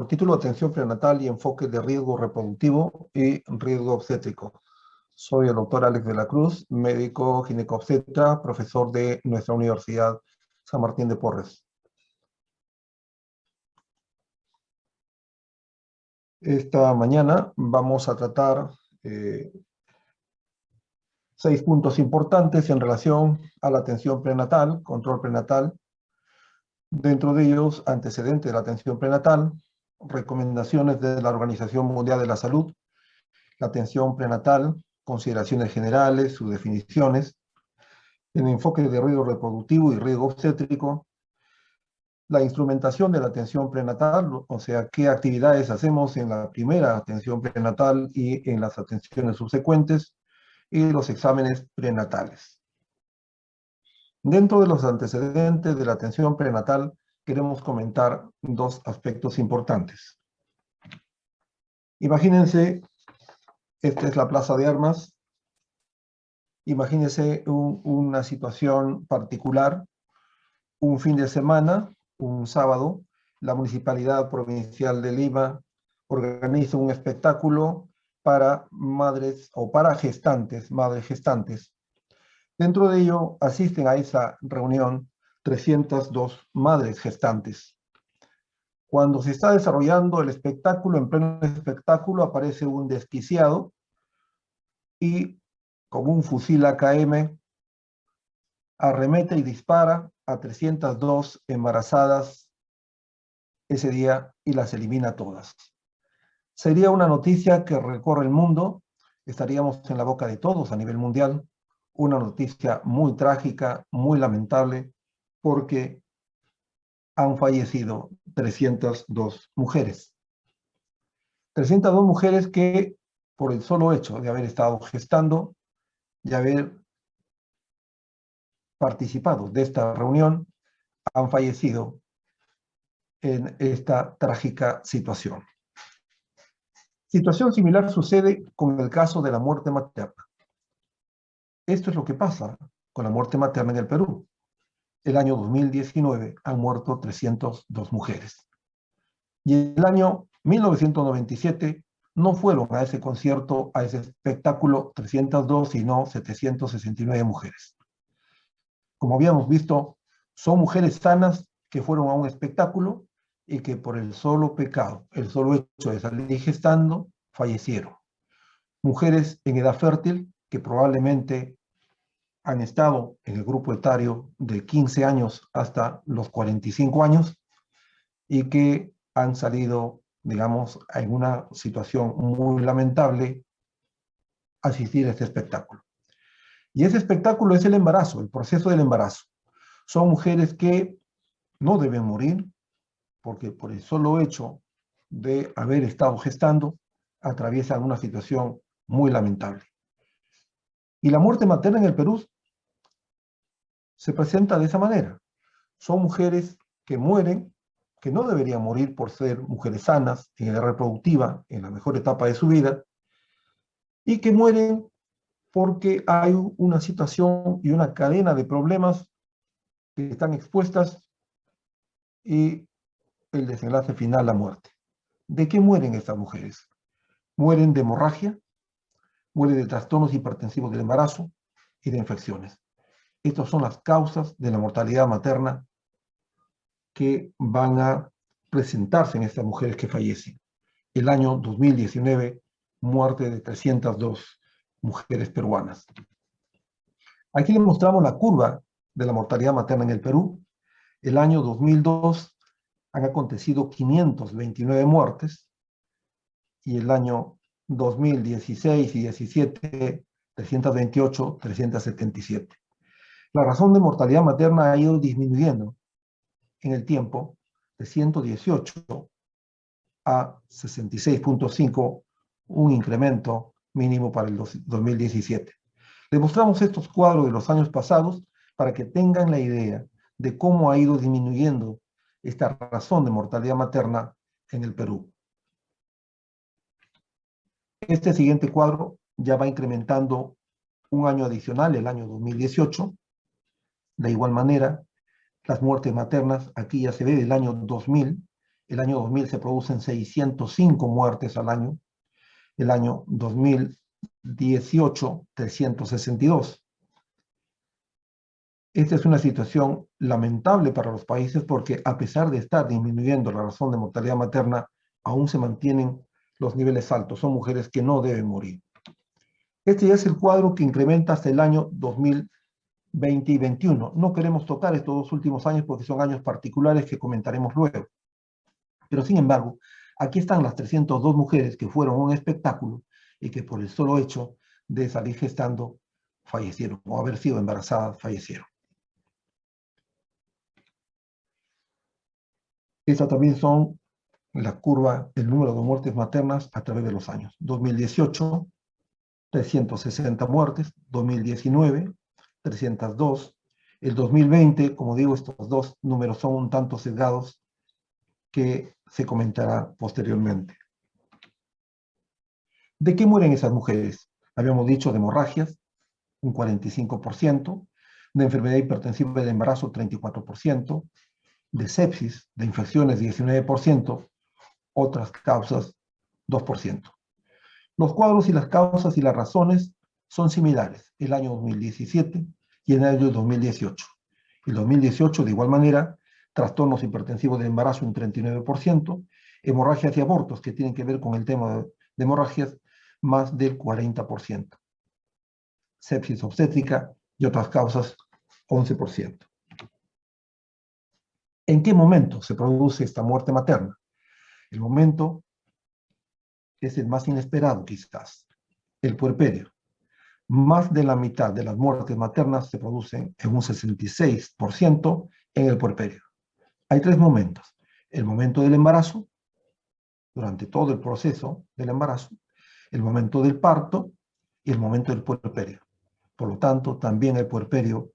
Por título, Atención prenatal y enfoque de riesgo reproductivo y riesgo obstétrico. Soy el doctor Alex de la Cruz, médico ginecobstetra, profesor de nuestra Universidad San Martín de Porres. Esta mañana vamos a tratar 6 puntos importantes en relación a la atención prenatal, control prenatal. Dentro de ellos, antecedentes de la atención prenatal, recomendaciones de la Organización Mundial de la Salud, la atención prenatal, consideraciones generales, sus definiciones, el enfoque de riesgo reproductivo y riesgo obstétrico, la instrumentación de la atención prenatal, o sea, qué actividades hacemos en la primera atención prenatal y en las atenciones subsecuentes, y los exámenes prenatales. Dentro de los antecedentes de la atención prenatal, queremos comentar 2 aspectos importantes. Imagínense, esta es la Plaza de Armas. Imagínense una situación particular, un fin de semana, un sábado, la Municipalidad Provincial de Lima organiza un espectáculo para madres o para gestantes, madres gestantes. Dentro de ello asisten a esa reunión 302 madres gestantes. Cuando se está desarrollando el espectáculo, en pleno espectáculo aparece un desquiciado y con un fusil AKM arremete y dispara a 302 embarazadas ese día y las elimina todas. Sería una noticia que recorre el mundo, estaríamos en la boca de todos a nivel mundial, una noticia muy trágica, muy lamentable, porque han fallecido 302 mujeres. 302 mujeres que, por el solo hecho de haber estado gestando, de haber participado de esta reunión, han fallecido en esta trágica situación. Situación similar sucede con el caso de la muerte materna. Esto es lo que pasa con la muerte materna en el Perú. El año 2019 han muerto 302 mujeres. Y el año 1997 no fueron a ese concierto, a ese espectáculo 302, sino 769 mujeres. Como habíamos visto, son mujeres sanas que fueron a un espectáculo y que por el solo pecado, el solo hecho de salir gestando, fallecieron. Mujeres en edad fértil que probablemente han estado en el grupo etario de 15 años hasta los 45 años y que han salido, digamos, en una situación muy lamentable asistir a este espectáculo. Y ese espectáculo es el embarazo, el proceso del embarazo. Son mujeres que no deben morir porque por el solo hecho de haber estado gestando atraviesan una situación muy lamentable. Y la muerte materna en el Perú se presenta de esa manera. Son mujeres que mueren, que no deberían morir por ser mujeres sanas, en edad reproductiva, en la mejor etapa de su vida, y que mueren porque hay una situación y una cadena de problemas que están expuestas y el desenlace final, la muerte. ¿De qué mueren estas mujeres? Mueren de hemorragia, mueren de trastornos hipertensivos del embarazo y de infecciones. Estas son las causas de la mortalidad materna que van a presentarse en estas mujeres que fallecen. El año 2019, muerte de 302 mujeres peruanas. Aquí le mostramos la curva de la mortalidad materna en el Perú. El año 2002 han acontecido 529 muertes y el año 2016 y 17, 328, 377. La razón de mortalidad materna ha ido disminuyendo en el tiempo de 118 a 66.5, un incremento mínimo para el 2017. Les mostramos estos cuadros de los años pasados para que tengan la idea de cómo ha ido disminuyendo esta razón de mortalidad materna en el Perú. Este siguiente cuadro ya va incrementando un año adicional, el año 2018. De igual manera, las muertes maternas, aquí ya se ve del año 2000, El año 2000 se producen 605 muertes al año. El año 2018, 362. Esta es una situación lamentable para los países porque a pesar de estar disminuyendo la razón de mortalidad materna, aún se mantienen los niveles altos. Son mujeres que no deben morir. Este ya es el cuadro que incrementa hasta el año 2020 y 2021. No queremos tocar estos dos últimos años porque son años particulares que comentaremos luego. Pero sin embargo, aquí están las 302 mujeres que fueron un espectáculo y que por el solo hecho de salir gestando fallecieron o haber sido embarazadas fallecieron. Estas también son la curva del número de muertes maternas a través de los años. 2018, 360 muertes. 2019, 302. El 2020, como digo, estos dos números son un tanto sesgados que se comentará posteriormente. ¿De qué mueren esas mujeres? Habíamos dicho de hemorragias, un 45%, de enfermedad hipertensiva del embarazo, 34%, de sepsis, de infecciones, 19%, otras causas, 2%. Los cuadros y las causas y las razones son similares, el año 2017 y el año 2018. El 2018, de igual manera, trastornos hipertensivos del embarazo, un 39%, hemorragias y abortos, que tienen que ver con el tema de hemorragias, más del 40%. Sepsis obstétrica y otras causas, 11%. ¿En qué momento se produce esta muerte materna? El momento es el más inesperado, quizás, el puerperio. Más de la mitad de las muertes maternas se producen en un 66% en el puerperio. Hay tres momentos. El momento del embarazo, durante todo el proceso del embarazo, el momento del parto y el momento del puerperio. Por lo tanto, también el puerperio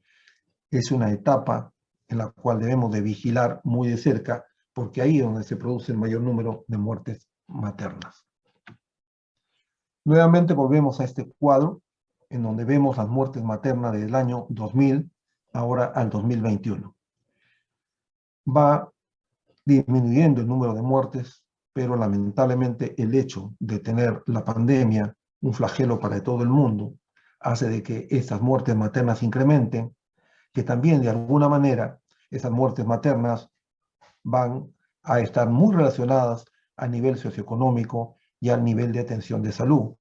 es una etapa en la cual debemos de vigilar muy de cerca, porque ahí es donde se produce el mayor número de muertes maternas. Nuevamente volvemos a este cuadro, en donde vemos las muertes maternas del año 2000, ahora al 2021. Va disminuyendo el número de muertes, pero lamentablemente el hecho de tener la pandemia, un flagelo para todo el mundo, hace de que estas muertes maternas incrementen, que también de alguna manera esas muertes maternas van a estar muy relacionadas a nivel socioeconómico y al nivel de atención de salud,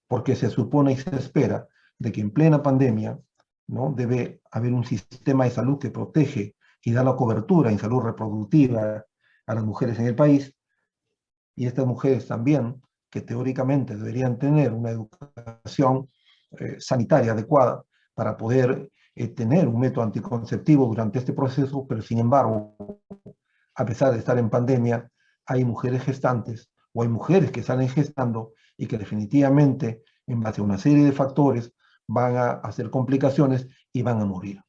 porque se supone y se espera de que en plena pandemia, ¿no?, debe haber un sistema de salud que protege y da la cobertura en salud reproductiva a las mujeres en el país, y estas mujeres también, que teóricamente deberían tener una educación sanitaria adecuada para poder tener un método anticonceptivo durante este proceso, pero sin embargo, a pesar de estar en pandemia, hay mujeres gestantes o hay mujeres que salen gestando y que definitivamente, en base a una serie de factores, van a hacer complicaciones y van a morir.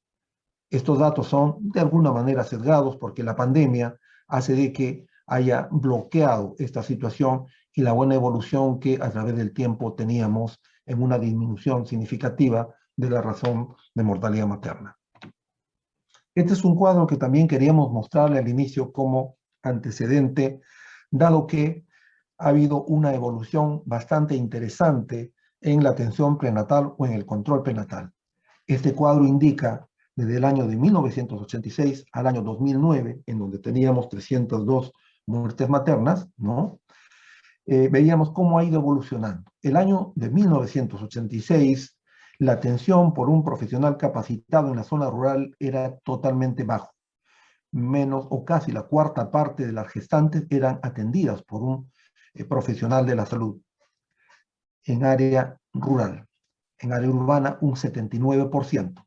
Estos datos son de alguna manera sesgados porque la pandemia hace de que haya bloqueado esta situación y la buena evolución que a través del tiempo teníamos en una disminución significativa de la razón de mortalidad materna. Este es un cuadro que también queríamos mostrarle al inicio como antecedente, dado que ha habido una evolución bastante interesante en la atención prenatal o en el control prenatal. Este cuadro indica desde el año de 1986 al año 2009, en donde teníamos 302 muertes maternas, ¿no? Veíamos cómo ha ido evolucionando. El año de 1986, la atención por un profesional capacitado en la zona rural era totalmente bajo. Menos o casi la cuarta parte de las gestantes eran atendidas por un profesional de la salud en área rural. En área urbana, un 79%.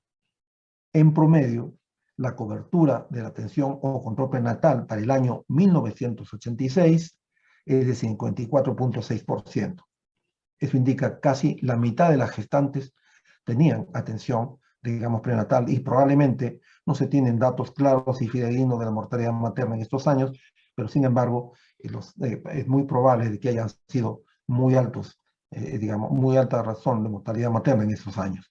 En promedio, la cobertura de la atención o control prenatal para el año 1986 es de 54.6%. Eso indica casi la mitad de las gestantes tenían atención, digamos, prenatal, y probablemente no se tienen datos claros y fidedignos de la mortalidad materna en estos años, pero sin embargo es muy probable de que hayan sido muy altos, digamos, muy alta razón de mortalidad materna en estos años.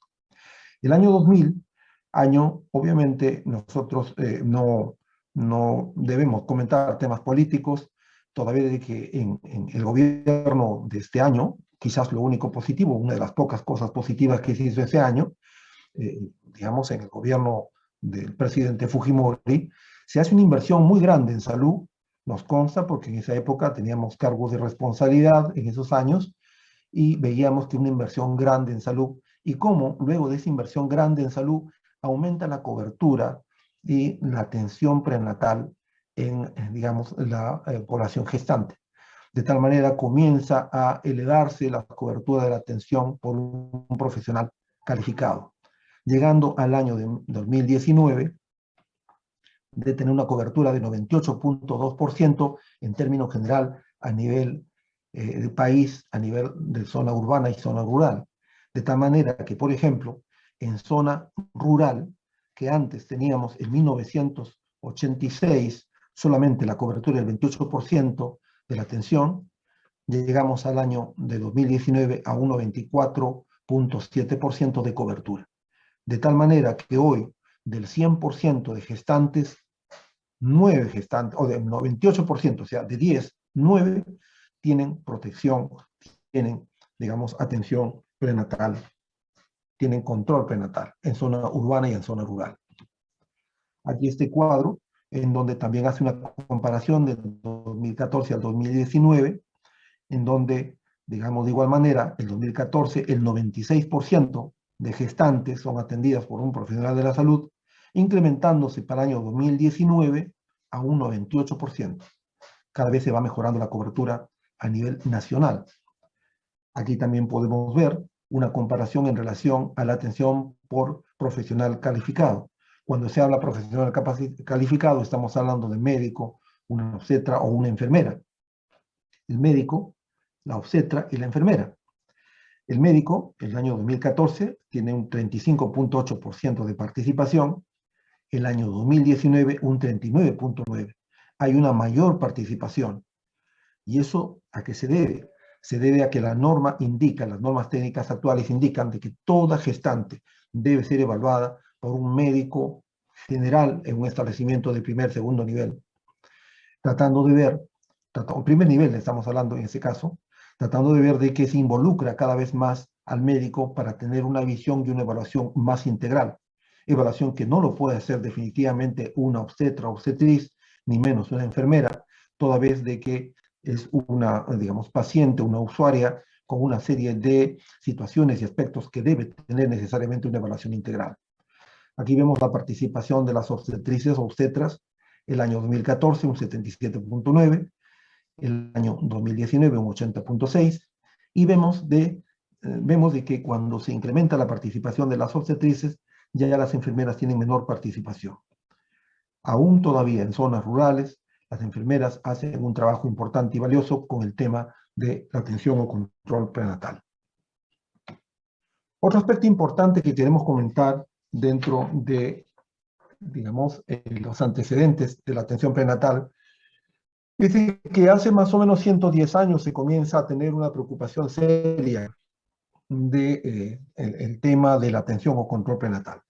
El año 2000, año, obviamente, nosotros no no debemos comentar temas políticos, toda vez de que en el gobierno de este año, quizás lo único positivo, una de las pocas cosas positivas que se hizo ese año, digamos, en el gobierno del presidente Fujimori, se hace una inversión muy grande en salud, nos consta, porque en esa época teníamos cargos de responsabilidad en esos años y veíamos que una inversión grande en salud y cómo luego de esa inversión grande en salud aumenta la cobertura y la atención prenatal en digamos, la población gestante. De tal manera comienza a elevarse la cobertura de la atención por un profesional calificado, llegando al año de 2019 de tener una cobertura de 98.2% en términos general a nivel del país, a nivel de zona urbana y zona rural. De tal manera que, por ejemplo, en zona rural, que antes teníamos en 1986 solamente la cobertura del 28% de la atención, llegamos al año de 2019 a un 94.7% de cobertura. De tal manera que hoy, del 100% de gestantes, 9 gestantes, o del 98%, o sea, de 10, 9 tienen protección, tienen, digamos, atención prenatal, tienen control prenatal en zona urbana y en zona rural. Aquí este cuadro, en donde también hace una comparación del 2014 al 2019, en donde, digamos, de igual manera, el 2014, el 96% de gestantes son atendidas por un profesional de la salud, incrementándose para el año 2019 a un 98%. Cada vez se va mejorando la cobertura a nivel nacional. Aquí también podemos ver una comparación en relación a la atención por profesional calificado. Cuando se habla profesional calificado, estamos hablando de médico, una obstetra o una enfermera. El médico, la obstetra y la enfermera. El médico, el año 2014, tiene un 35.8% de participación, el año 2019 un 39.9%. Hay una mayor participación. ¿Y eso a qué se debe? Se debe a que la norma indica, las normas técnicas actuales indican de que toda gestante debe ser evaluada por un médico general en un establecimiento de primer, segundo nivel, tratando de ver, primer nivel estamos hablando en este caso, tratando de ver de que se involucra cada vez más al médico para tener una visión y una evaluación más integral. Evaluación que no lo puede hacer definitivamente una obstetra o obstetriz, ni menos una enfermera, toda vez de que es una, digamos, paciente, una usuaria con una serie de situaciones y aspectos que debe tener necesariamente una evaluación integral. Aquí vemos la participación de las obstetrices o obstetras, el año 2014 un 77.9, el año 2019 un 80.6, y vemos de que cuando se incrementa la participación de las obstetrices, ya las enfermeras tienen menor participación. Aún todavía en zonas rurales, las enfermeras hacen un trabajo importante y valioso con el tema de la atención o control prenatal. Otro aspecto importante que queremos comentar dentro de, digamos, los antecedentes de la atención prenatal es que hace más o menos 110 años se comienza a tener una preocupación seria de el tema de la atención o control prenatal.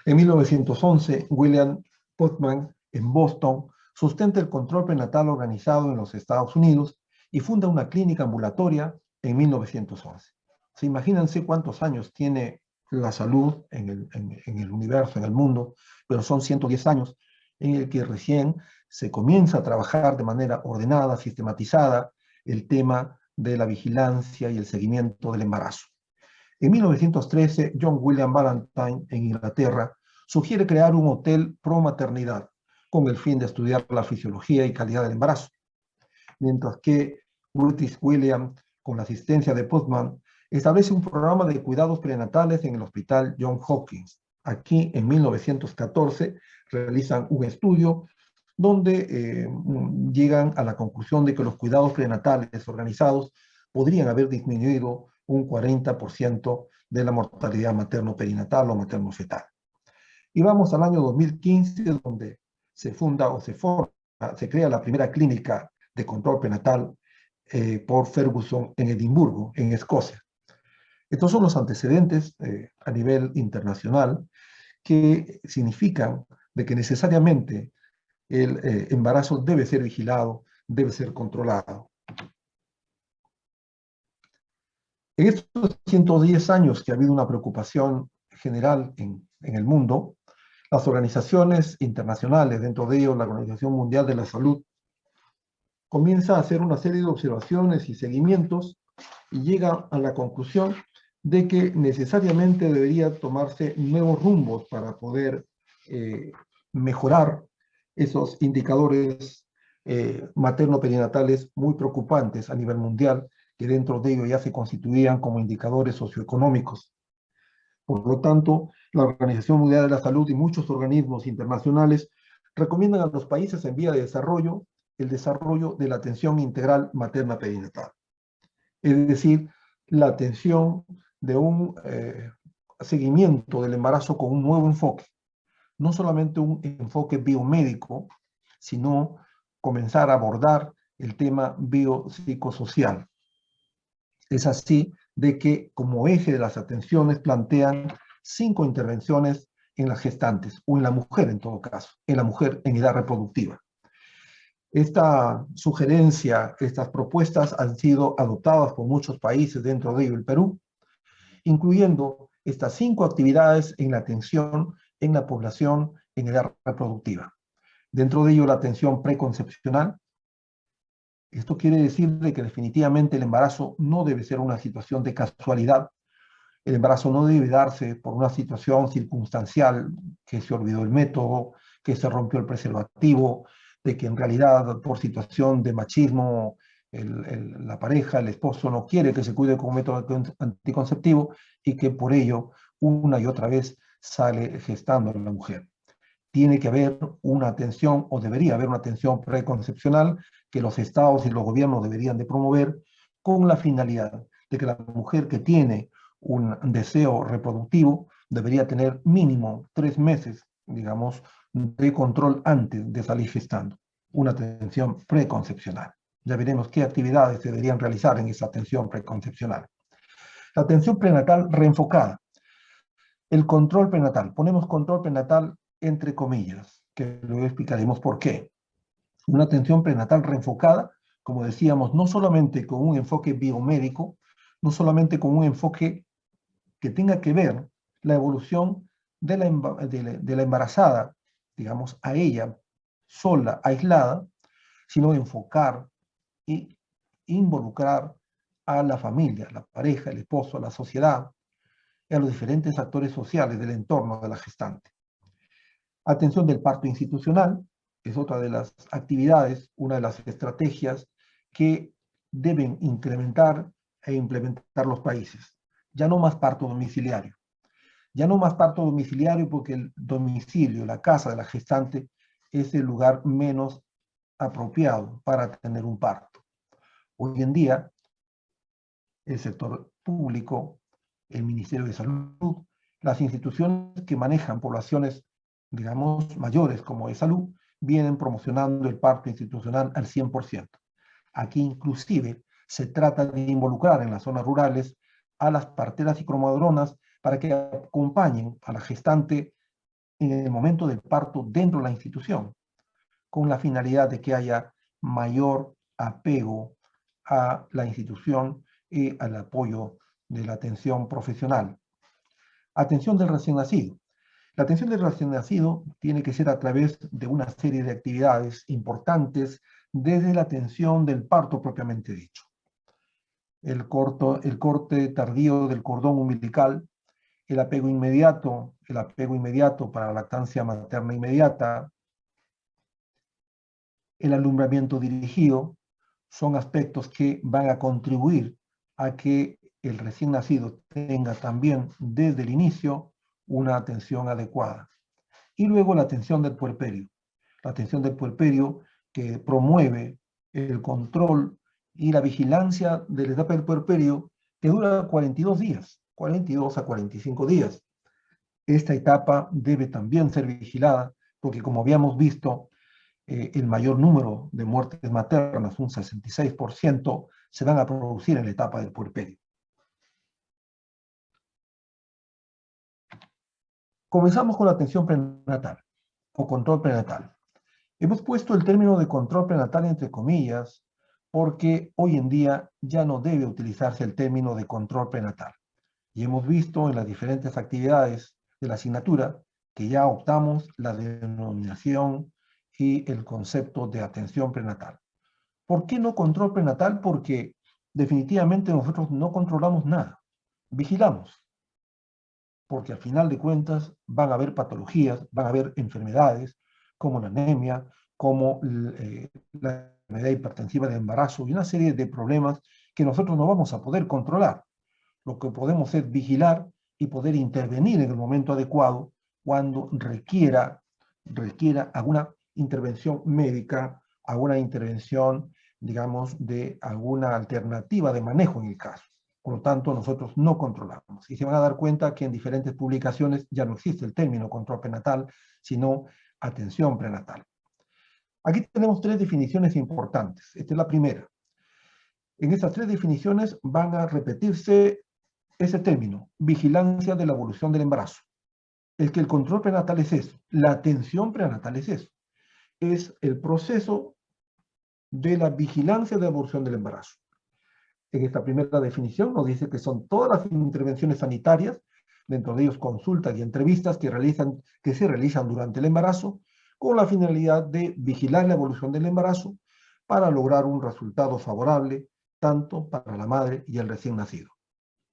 En 1911, William Putnam, en Boston, sustenta el control prenatal organizado en los Estados Unidos y funda una clínica ambulatoria en 1911. ¿Se imagínense cuántos años tiene la salud en el universo, en el mundo? Pero son 110 años en el que recién se comienza a trabajar de manera ordenada, sistematizada, el tema de la vigilancia y el seguimiento del embarazo. En 1913, John William Ballantyne, en Inglaterra, sugiere crear un hotel pro maternidad con el fin de estudiar la fisiología y calidad del embarazo. Mientras que British William, con la asistencia de Putnam, establece un programa de cuidados prenatales en el Hospital Johns Hopkins. Aquí, en 1914, realizan un estudio donde llegan a la conclusión de que los cuidados prenatales organizados podrían haber disminuido un 40% de la mortalidad materno-perinatal o materno-fetal. Y vamos al año 2015, donde se funda o se crea la primera clínica de control prenatal por Ferguson en Edimburgo, en Escocia. Estos son los antecedentes a nivel internacional que significan de que necesariamente el embarazo debe ser vigilado, debe ser controlado. En estos 110 años que ha habido una preocupación general en el mundo, las organizaciones internacionales, dentro de ellos la Organización Mundial de la Salud, comienza a hacer una serie de observaciones y seguimientos y llega a la conclusión de que necesariamente debería tomarse nuevos rumbos para poder mejorar esos indicadores materno-perinatales muy preocupantes a nivel mundial, que dentro de ello ya se constituían como indicadores socioeconómicos. Por lo tanto, la Organización Mundial de la Salud y muchos organismos internacionales recomiendan a los países en vía de desarrollo el desarrollo de la atención integral materna perinatal. Es decir, la atención de un seguimiento del embarazo con un nuevo enfoque. No solamente un enfoque biomédico, sino comenzar a abordar el tema biopsicosocial. Es así de que como eje de las atenciones plantean 5 intervenciones en las gestantes, o en la mujer en todo caso, en la mujer en edad reproductiva. Esta sugerencia, estas propuestas han sido adoptadas por muchos países, dentro de ello el Perú, incluyendo estas 5 actividades en la atención en la población en edad reproductiva. Dentro de ello la atención preconcepcional. Esto quiere decir de que definitivamente el embarazo no debe ser una situación de casualidad. El embarazo no debe darse por una situación circunstancial, que se olvidó el método, que se rompió el preservativo, de que en realidad por situación de machismo la pareja, el esposo no quiere que se cuide con un método anticonceptivo y que por ello una y otra vez sale gestando la mujer. Tiene que haber una atención, o debería haber una atención preconcepcional que los estados y los gobiernos deberían de promover, con la finalidad de que la mujer que tiene un deseo reproductivo debería tener mínimo 3 meses, digamos, de control antes de salir gestando. Una atención preconcepcional. Ya veremos qué actividades se deberían realizar en esa atención preconcepcional. La atención prenatal reenfocada. El control prenatal. Ponemos control prenatal entre comillas, que luego explicaremos por qué. Una atención prenatal reenfocada, como decíamos, no solamente con un enfoque biomédico, no solamente con un enfoque que tenga que ver la evolución de la embarazada, digamos, a ella sola, aislada, sino enfocar y involucrar a la familia, la pareja, el esposo, la sociedad, y a los diferentes actores sociales del entorno de la gestante. Atención del parto institucional es otra de las actividades, una de las estrategias que deben incrementar e implementar los países. Ya no más parto domiciliario. Ya no más parto domiciliario porque el domicilio, la casa de la gestante, es el lugar menos apropiado para tener un parto. Hoy en día, el sector público, el Ministerio de Salud, las instituciones que manejan poblaciones, digamos, mayores como de salud, vienen promocionando el parto institucional al 100%. Aquí inclusive se trata de involucrar en las zonas rurales a las parteras y cromadronas para que acompañen a la gestante en el momento del parto dentro de la institución, con la finalidad de que haya mayor apego a la institución y al apoyo de la atención profesional. Atención del recién nacido. La atención del recién nacido tiene que ser a través de una serie de actividades importantes, desde la atención del parto propiamente dicho. El corte tardío del cordón umbilical, el apego inmediato para la lactancia materna inmediata, el alumbramiento dirigido, son aspectos que van a contribuir a que el recién nacido tenga también desde el inicio una atención adecuada. Y luego la atención del puerperio. La atención del puerperio que promueve el control y la vigilancia de la etapa del puerperio, que dura 42 días, 42 a 45 días. Esta etapa debe también ser vigilada, porque como habíamos visto, el mayor número de muertes maternas, un 66%, se van a producir en la etapa del puerperio. Comenzamos con la atención prenatal o control prenatal. Hemos puesto el término de control prenatal entre comillas porque hoy en día ya no debe utilizarse el término de control prenatal. Y hemos visto en las diferentes actividades de la asignatura que ya optamos la denominación y el concepto de atención prenatal. ¿Por qué no control prenatal? Porque definitivamente nosotros no controlamos nada, vigilamos, porque al final de cuentas van a haber patologías, van a haber enfermedades como la anemia, como la enfermedad hipertensiva de embarazo y una serie de problemas que nosotros no vamos a poder controlar. Lo que podemos es vigilar y poder intervenir en el momento adecuado cuando requiera alguna intervención médica, alguna intervención, digamos, de alguna alternativa de manejo en el caso. Por lo tanto, nosotros no controlamos. Y se van a dar cuenta que en diferentes publicaciones ya no existe el término control prenatal, sino atención prenatal. Aquí tenemos tres definiciones importantes. Esta es la primera. En estas tres definiciones van a repetirse ese término, vigilancia de la evolución del embarazo. El control prenatal es eso, la atención prenatal es eso. Es el proceso de la vigilancia de la evolución del embarazo. En esta primera definición nos dice que son todas las intervenciones sanitarias, dentro de ellos consultas y entrevistas que se realizan durante el embarazo, con la finalidad de vigilar la evolución del embarazo para lograr un resultado favorable tanto para la madre y el recién nacido.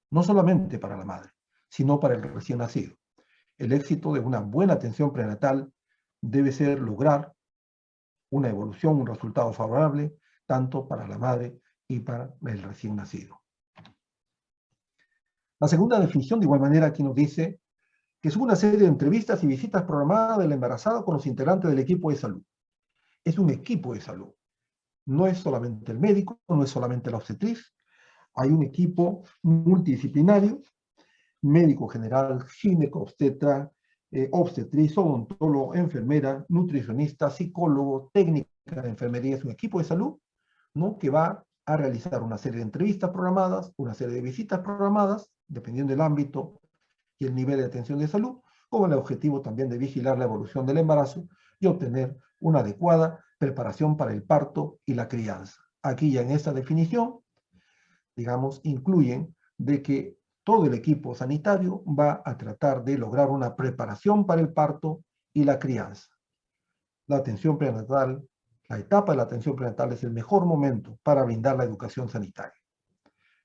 No solamente para la madre, sino para el recién nacido. El éxito de una buena atención prenatal debe ser lograr una evolución, un resultado favorable, tanto para la madre y para el recién nacido. La segunda definición, de igual manera, aquí nos dice que es una serie de entrevistas y visitas programadas del embarazado con los integrantes del equipo de salud. Es un equipo de salud. No es solamente el médico, no es solamente la obstetriz. Hay un equipo multidisciplinario, médico general, gineco, obstetra, obstetriz, odontólogo, enfermera, nutricionista, psicólogo, técnica de enfermería. Es un equipo de salud, ¿no?, que va a realizar una serie de entrevistas programadas, una serie de visitas programadas, dependiendo del ámbito y el nivel de atención de salud, con el objetivo también de vigilar la evolución del embarazo y obtener una adecuada preparación para el parto y la crianza. Aquí ya en esta definición, digamos, incluyen de que todo el equipo sanitario va a tratar de lograr una preparación para el parto y la crianza. La atención prenatal, la etapa de la atención prenatal es el mejor momento para brindar la educación sanitaria.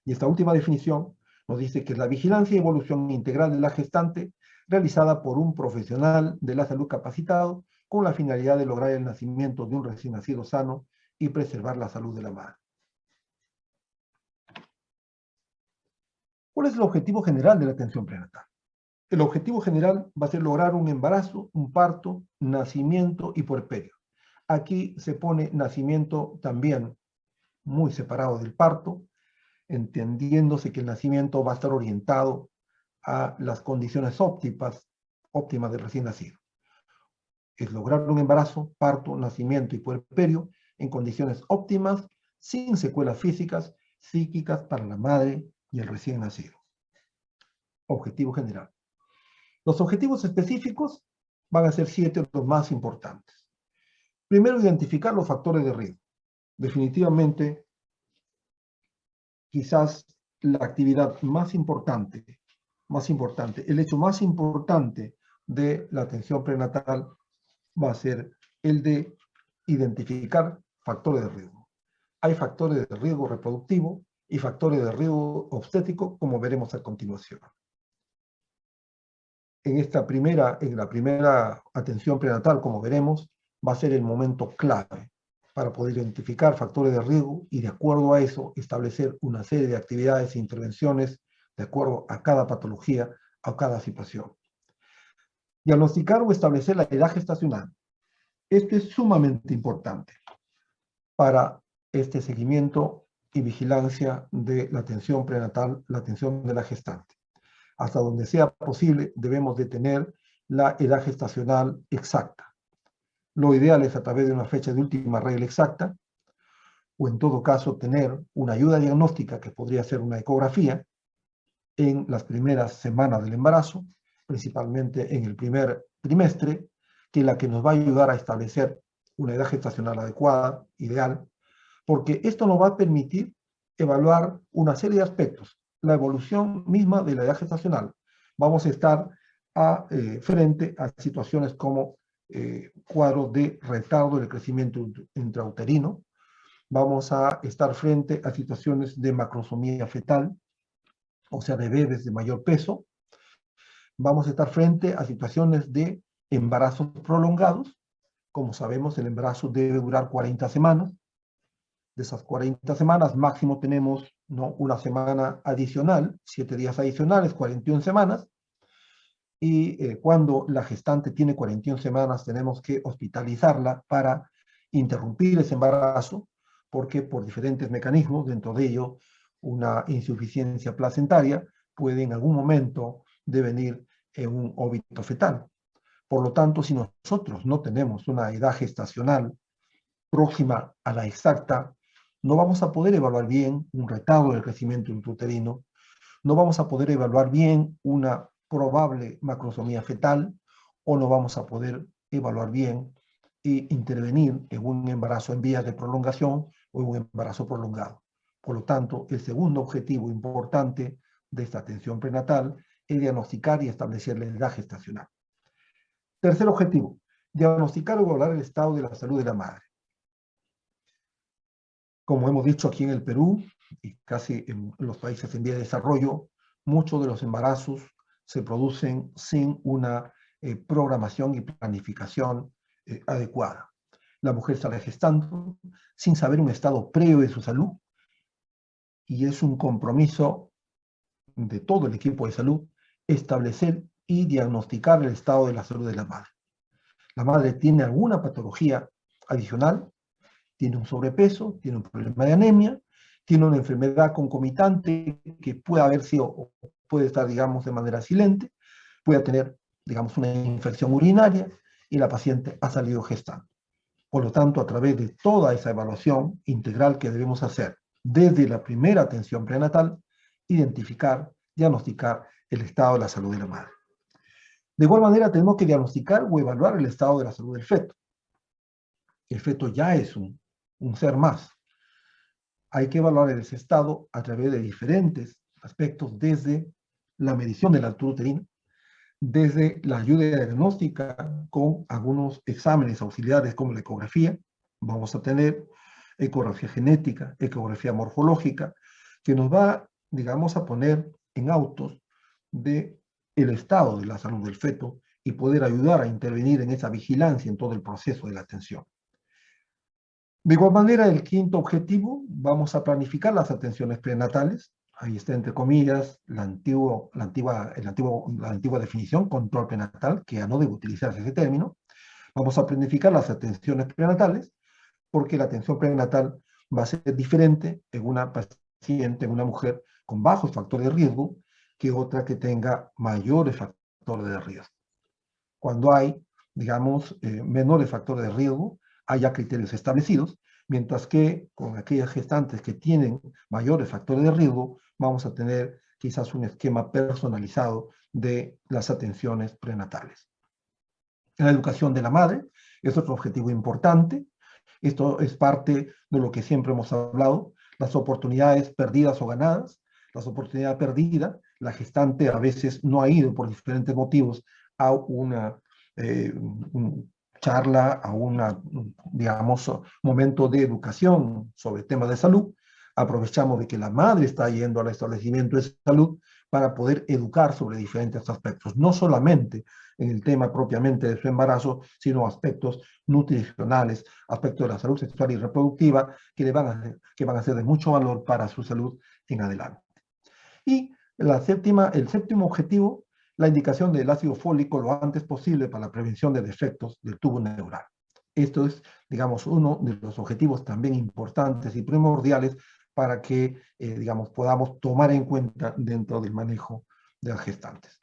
Y esta última definición nos dice que es la vigilancia y evolución integral de la gestante realizada por un profesional de la salud capacitado con la finalidad de lograr el nacimiento de un recién nacido sano y preservar la salud de la madre. ¿Cuál es el objetivo general de la atención prenatal? El objetivo general va a ser lograr un embarazo, un parto, nacimiento y puerperio. Aquí se pone nacimiento también muy separado del parto, entendiéndose que el nacimiento va a estar orientado a las condiciones óptimas del recién nacido. Es lograr un embarazo, parto, nacimiento y puerperio en condiciones óptimas, sin secuelas físicas, psíquicas para la madre y el recién nacido. Objetivo general. Los objetivos específicos van a ser 7 los más importantes. Primero, identificar los factores de riesgo. Definitivamente, quizás la actividad más importante, el hecho más importante de la atención prenatal va a ser el de identificar factores de riesgo. Hay factores de riesgo reproductivo y factores de riesgo obstétrico, como veremos a continuación. En la primera atención prenatal, como veremos, va a ser el momento clave para poder identificar factores de riesgo y de acuerdo a eso establecer una serie de actividades e intervenciones de acuerdo a cada patología, a cada situación. Diagnosticar o establecer la edad gestacional. Esto es sumamente importante para este seguimiento y vigilancia de la atención prenatal, la atención de la gestante. Hasta donde sea posible, debemos de tener la edad gestacional exacta. Lo ideal es a través de una fecha de última regla exacta, o en todo caso tener una ayuda diagnóstica que podría ser una ecografía en las primeras semanas del embarazo, principalmente en el primer trimestre, que es la que nos va a ayudar a establecer una edad gestacional adecuada, ideal, porque esto nos va a permitir evaluar una serie de aspectos. La evolución misma de la edad gestacional. Vamos a estar frente a situaciones como cuadros de retardo del crecimiento intrauterino. Vamos a estar frente a situaciones de macrosomía fetal, o sea, de bebés de mayor peso. Vamos a estar frente a situaciones de embarazos prolongados. Como sabemos, el embarazo debe durar 40 semanas. De esas 40 semanas, máximo tenemos, ¿no?, una semana adicional, 7 días adicionales, 41 semanas. Y cuando la gestante tiene 41 semanas, tenemos que hospitalizarla para interrumpir ese embarazo, porque por diferentes mecanismos, dentro de ello una insuficiencia placentaria, puede en algún momento devenir en un óbito fetal. Por lo tanto, si nosotros no tenemos una edad gestacional próxima a la exacta, no vamos a poder evaluar bien un retardo del crecimiento intrauterino, no vamos a poder evaluar bien una probable macrosomía fetal, o no vamos a poder evaluar bien e intervenir en un embarazo en vías de prolongación o en un embarazo prolongado. Por lo tanto, el segundo objetivo importante de esta atención prenatal es diagnosticar y establecer la edad gestacional. Tercer objetivo, diagnosticar o evaluar el estado de la salud de la madre. Como hemos dicho aquí en el Perú y casi en los países en vía de desarrollo, muchos de los embarazos se producen sin una programación y planificación adecuada. La mujer sale gestando sin saber un estado previo de su salud, y es un compromiso de todo el equipo de salud establecer y diagnosticar el estado de la salud de la madre. La madre tiene alguna patología adicional, tiene un sobrepeso, tiene un problema de anemia, tiene una enfermedad concomitante que puede haber sido, puede estar, digamos, de manera silente, puede tener, digamos, una infección urinaria, y la paciente ha salido gestando. Por lo tanto, a través de toda esa evaluación integral que debemos hacer desde la primera atención prenatal, identificar, diagnosticar el estado de la salud de la madre. De igual manera, tenemos que diagnosticar o evaluar el estado de la salud del feto. El feto ya es un ser más. Hay que evaluar ese estado a través de diferentes aspectos, desde la medición de la altura uterina, desde la ayuda diagnóstica con algunos exámenes auxiliares como la ecografía. Vamos a tener ecografía genética, ecografía morfológica, que nos va, digamos, a poner en autos de el estado de la salud del feto y poder ayudar a intervenir en esa vigilancia en todo el proceso de la atención. De igual manera, el quinto objetivo, vamos a planificar las atenciones prenatales. Ahí está, entre comillas, la antigua definición, control prenatal, que ya no debe utilizarse ese término. Vamos a planificar las atenciones prenatales, porque la atención prenatal va a ser diferente en una paciente, en una mujer con bajos factores de riesgo, que otra que tenga mayores factores de riesgo. Cuando hay, digamos, menores factores de riesgo, haya criterios establecidos, mientras que con aquellas gestantes que tienen mayores factores de riesgo, vamos a tener quizás un esquema personalizado de las atenciones prenatales. La educación de la madre es otro objetivo importante. Esto es parte de lo que siempre hemos hablado, las oportunidades perdidas o ganadas. Las oportunidades perdidas, la gestante a veces no ha ido por diferentes motivos a una charla, a una, digamos, momento de educación sobre temas de salud. Aprovechamos de que la madre está yendo al establecimiento de salud para poder educar sobre diferentes aspectos, no solamente en el tema propiamente de su embarazo, sino aspectos nutricionales, aspectos de la salud sexual y reproductiva que van a ser de mucho valor para su salud en adelante. Y el séptimo objetivo, la indicación del ácido fólico lo antes posible para la prevención de defectos del tubo neural. Esto es, digamos, uno de los objetivos también importantes y primordiales para que, digamos, podamos tomar en cuenta dentro del manejo de las gestantes.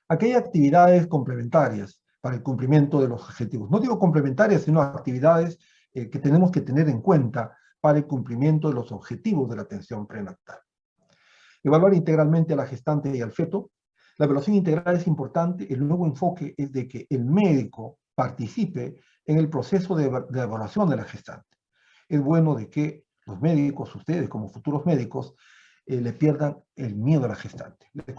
Aquellas actividades complementarias para el cumplimiento de los objetivos. No digo complementarias, sino actividades que tenemos que tener en cuenta para el cumplimiento de los objetivos de la atención prenatal. Evaluar integralmente a la gestante y al feto. La evaluación integral es importante. El nuevo enfoque es de que el médico participe en el proceso de evaluación de la gestante. Es bueno de que los médicos, ustedes como futuros médicos, le pierdan el miedo a la gestante. Les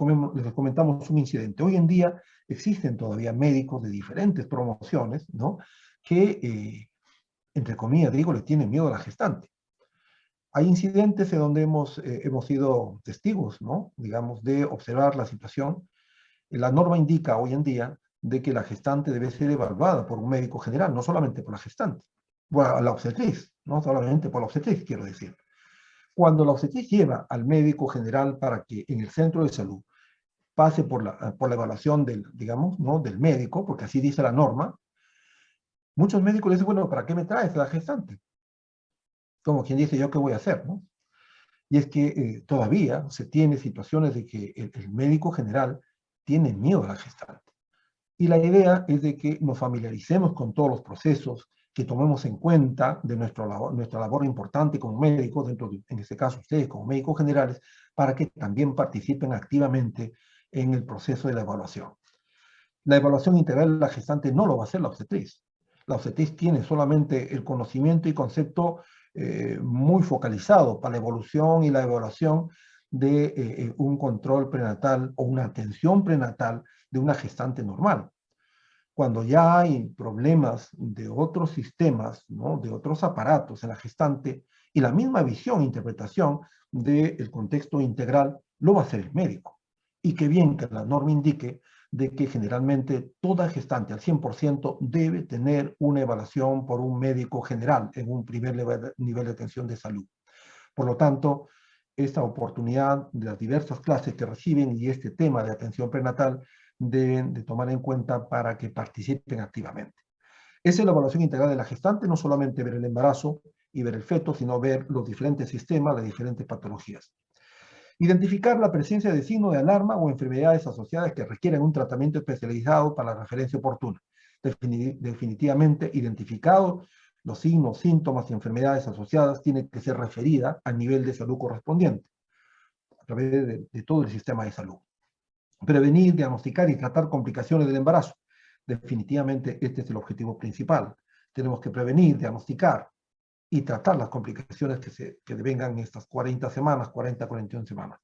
comentamos un incidente. Hoy en día existen todavía médicos de diferentes promociones, ¿no? Que, entre comillas, digo, le tienen miedo a la gestante. Hay incidentes en donde hemos sido testigos, ¿no? Digamos, de observar la situación. La norma indica hoy en día de que la gestante debe ser evaluada por un médico general, no solamente por la gestante, bueno, la obstetriz, no solamente por la obstetriz, quiero decir. Cuando la obstetriz lleva al médico general para que en el centro de salud pase por la evaluación del, digamos, ¿no? Del médico, porque así dice la norma, muchos médicos le dicen, bueno, ¿para qué me traes a la gestante? Como quien dice, ¿yo qué voy a hacer? ¿No? Y es que todavía se tiene situaciones de que el médico general tiene miedo a la gestante. Y la idea es de que nos familiaricemos con todos los procesos, que tomemos en cuenta de nuestra labor importante como médicos, en este caso ustedes como médicos generales, para que también participen activamente en el proceso de la evaluación. La evaluación integral de la gestante no lo va a hacer la obstetriz. La obstetriz tiene solamente el conocimiento y concepto muy focalizado para la evolución y la evaluación de un control prenatal o una atención prenatal de una gestante normal. Cuando ya hay problemas de otros sistemas, ¿no? De otros aparatos en la gestante y la misma visión e interpretación del contexto integral, lo va a hacer el médico. Y qué bien que la norma indique de que generalmente toda gestante al 100% debe tener una evaluación por un médico general en un primer nivel de atención de salud. Por lo tanto, esta oportunidad de las diversas clases que reciben y este tema de atención prenatal deben de tomar en cuenta para que participen activamente. Esa es la evaluación integral de la gestante, no solamente ver el embarazo y ver el feto, sino ver los diferentes sistemas, las diferentes patologías. Identificar la presencia de signos de alarma o enfermedades asociadas que requieren un tratamiento especializado para la referencia oportuna. Definitivamente, identificados los signos, síntomas y enfermedades asociadas, tiene que ser referida al nivel de salud correspondiente, a través de todo el sistema de salud. Prevenir, diagnosticar y tratar complicaciones del embarazo. Definitivamente este es el objetivo principal. Tenemos que prevenir, diagnosticar y tratar las complicaciones que vengan en estas 40 semanas, 40, 41 semanas.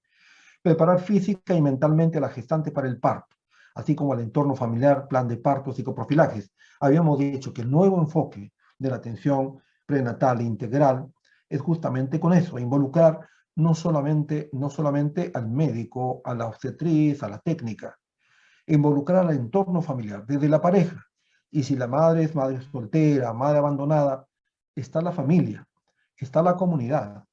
Preparar física y mentalmente a la gestante para el parto, así como el entorno familiar, plan de parto, psicoprofilaxis. Habíamos dicho que el nuevo enfoque de la atención prenatal e integral es justamente con eso, involucrar no solamente al médico, a la obstetriz, a la técnica, involucrar al entorno familiar, desde la pareja. Y si la madre es madre soltera, madre abandonada, está la familia, está la comunidad.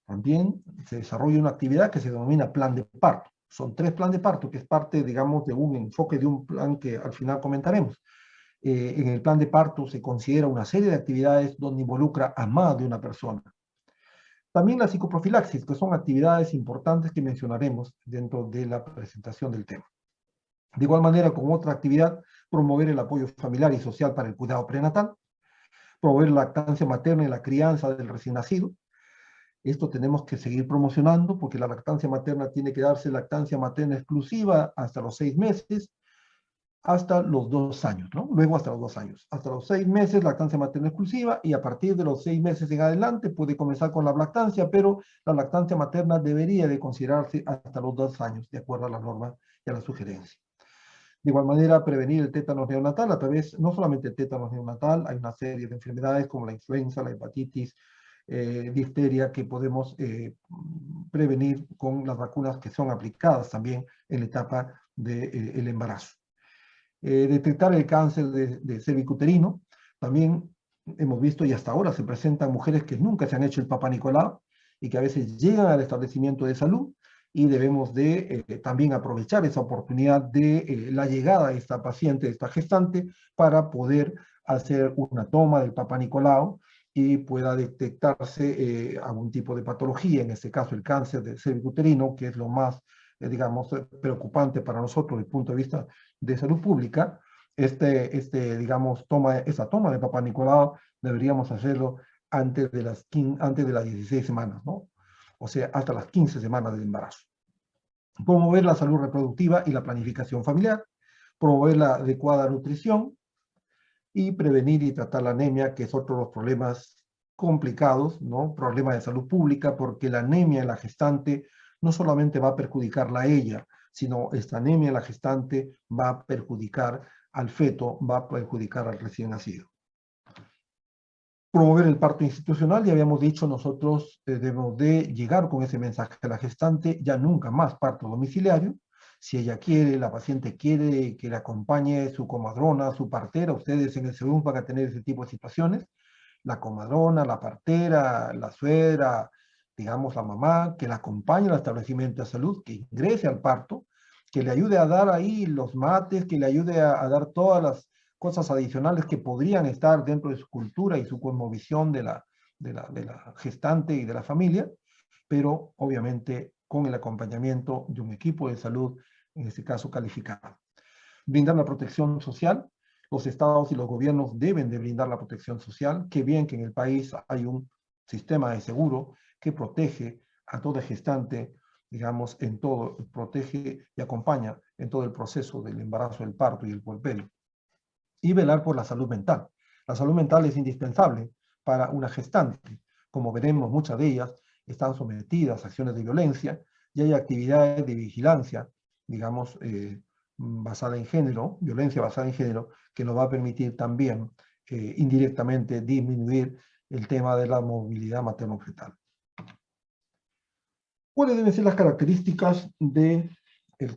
También se desarrolla una actividad que se denomina plan de parto. Son 3 planes de parto, que es parte, digamos, de un enfoque de un plan que al final comentaremos. En el plan de parto se considera una serie de actividades donde involucra a más de una persona. También la psicoprofilaxis, que son actividades importantes que mencionaremos dentro de la presentación del tema. De igual manera, como otra actividad, promover el apoyo familiar y social para el cuidado prenatal, promover la lactancia materna y la crianza del recién nacido. Esto tenemos que seguir promocionando porque la lactancia materna tiene que darse lactancia materna exclusiva hasta los 6 meses, hasta los 2 años, ¿no? Luego hasta los 2 años. Hasta los 6 meses lactancia materna exclusiva y a partir de los 6 meses en adelante puede comenzar con la lactancia, pero la lactancia materna debería de considerarse hasta los 2 años, de acuerdo a la norma y a la sugerencia. De igual manera, prevenir el tétanos neonatal a través, no solamente el tétanos neonatal, hay una serie de enfermedades como la influenza, la hepatitis, difteria, que podemos prevenir con las vacunas que son aplicadas también en la etapa del embarazo. Detectar el cáncer de cervicuterino, también hemos visto y hasta ahora se presentan mujeres que nunca se han hecho el Papá Nicolau y que a veces llegan al establecimiento de salud y debemos de también aprovechar esa oportunidad de la llegada de esta paciente, de esta gestante, para poder hacer una toma del Papá Nicolau y pueda detectarse algún tipo de patología, en este caso el cáncer de cervicuterino, que es lo más, digamos, preocupante para nosotros desde el punto de vista de salud pública. Digamos, esa toma de Papá Nicolau deberíamos hacerlo antes de las 16 semanas, ¿no? O sea, hasta las 15 semanas del embarazo. Promover la salud reproductiva y la planificación familiar, promover la adecuada nutrición y prevenir y tratar la anemia, que es otro de los problemas complicados, ¿no? Problema de salud pública, porque la anemia en la gestante no solamente va a perjudicarla a ella, sino esta anemia en la gestante va a perjudicar al feto, va a perjudicar al recién nacido. Promover el parto institucional, ya habíamos dicho, nosotros debemos de llegar con ese mensaje a la gestante, ya nunca más parto domiciliario. Si ella quiere, la paciente quiere que le acompañe su comadrona, su partera, ustedes en el segundo van a tener ese tipo de situaciones, la comadrona, la partera, la suegra, digamos la mamá, que la acompañe al establecimiento de salud, que ingrese al parto, que le ayude a dar ahí los mates, que le ayude a dar todas las cosas adicionales que podrían estar dentro de su cultura y su cosmovisión de la gestante y de la familia, pero obviamente con el acompañamiento de un equipo de salud, en este caso calificado. Brindar la protección social. Los estados y los gobiernos deben de brindar la protección social. Qué bien que en el país hay un sistema de seguro que protege a toda gestante, digamos, en todo, protege y acompaña en todo el proceso del embarazo, el parto y el puerperio. Y velar por la salud mental. La salud mental es indispensable para una gestante. Como veremos, muchas de ellas están sometidas a acciones de violencia y hay actividades de vigilancia, digamos, basada en género, violencia basada en género, que nos va a permitir también indirectamente disminuir el tema de la movilidad materno-fetal. ¿Cuáles deben ser las características del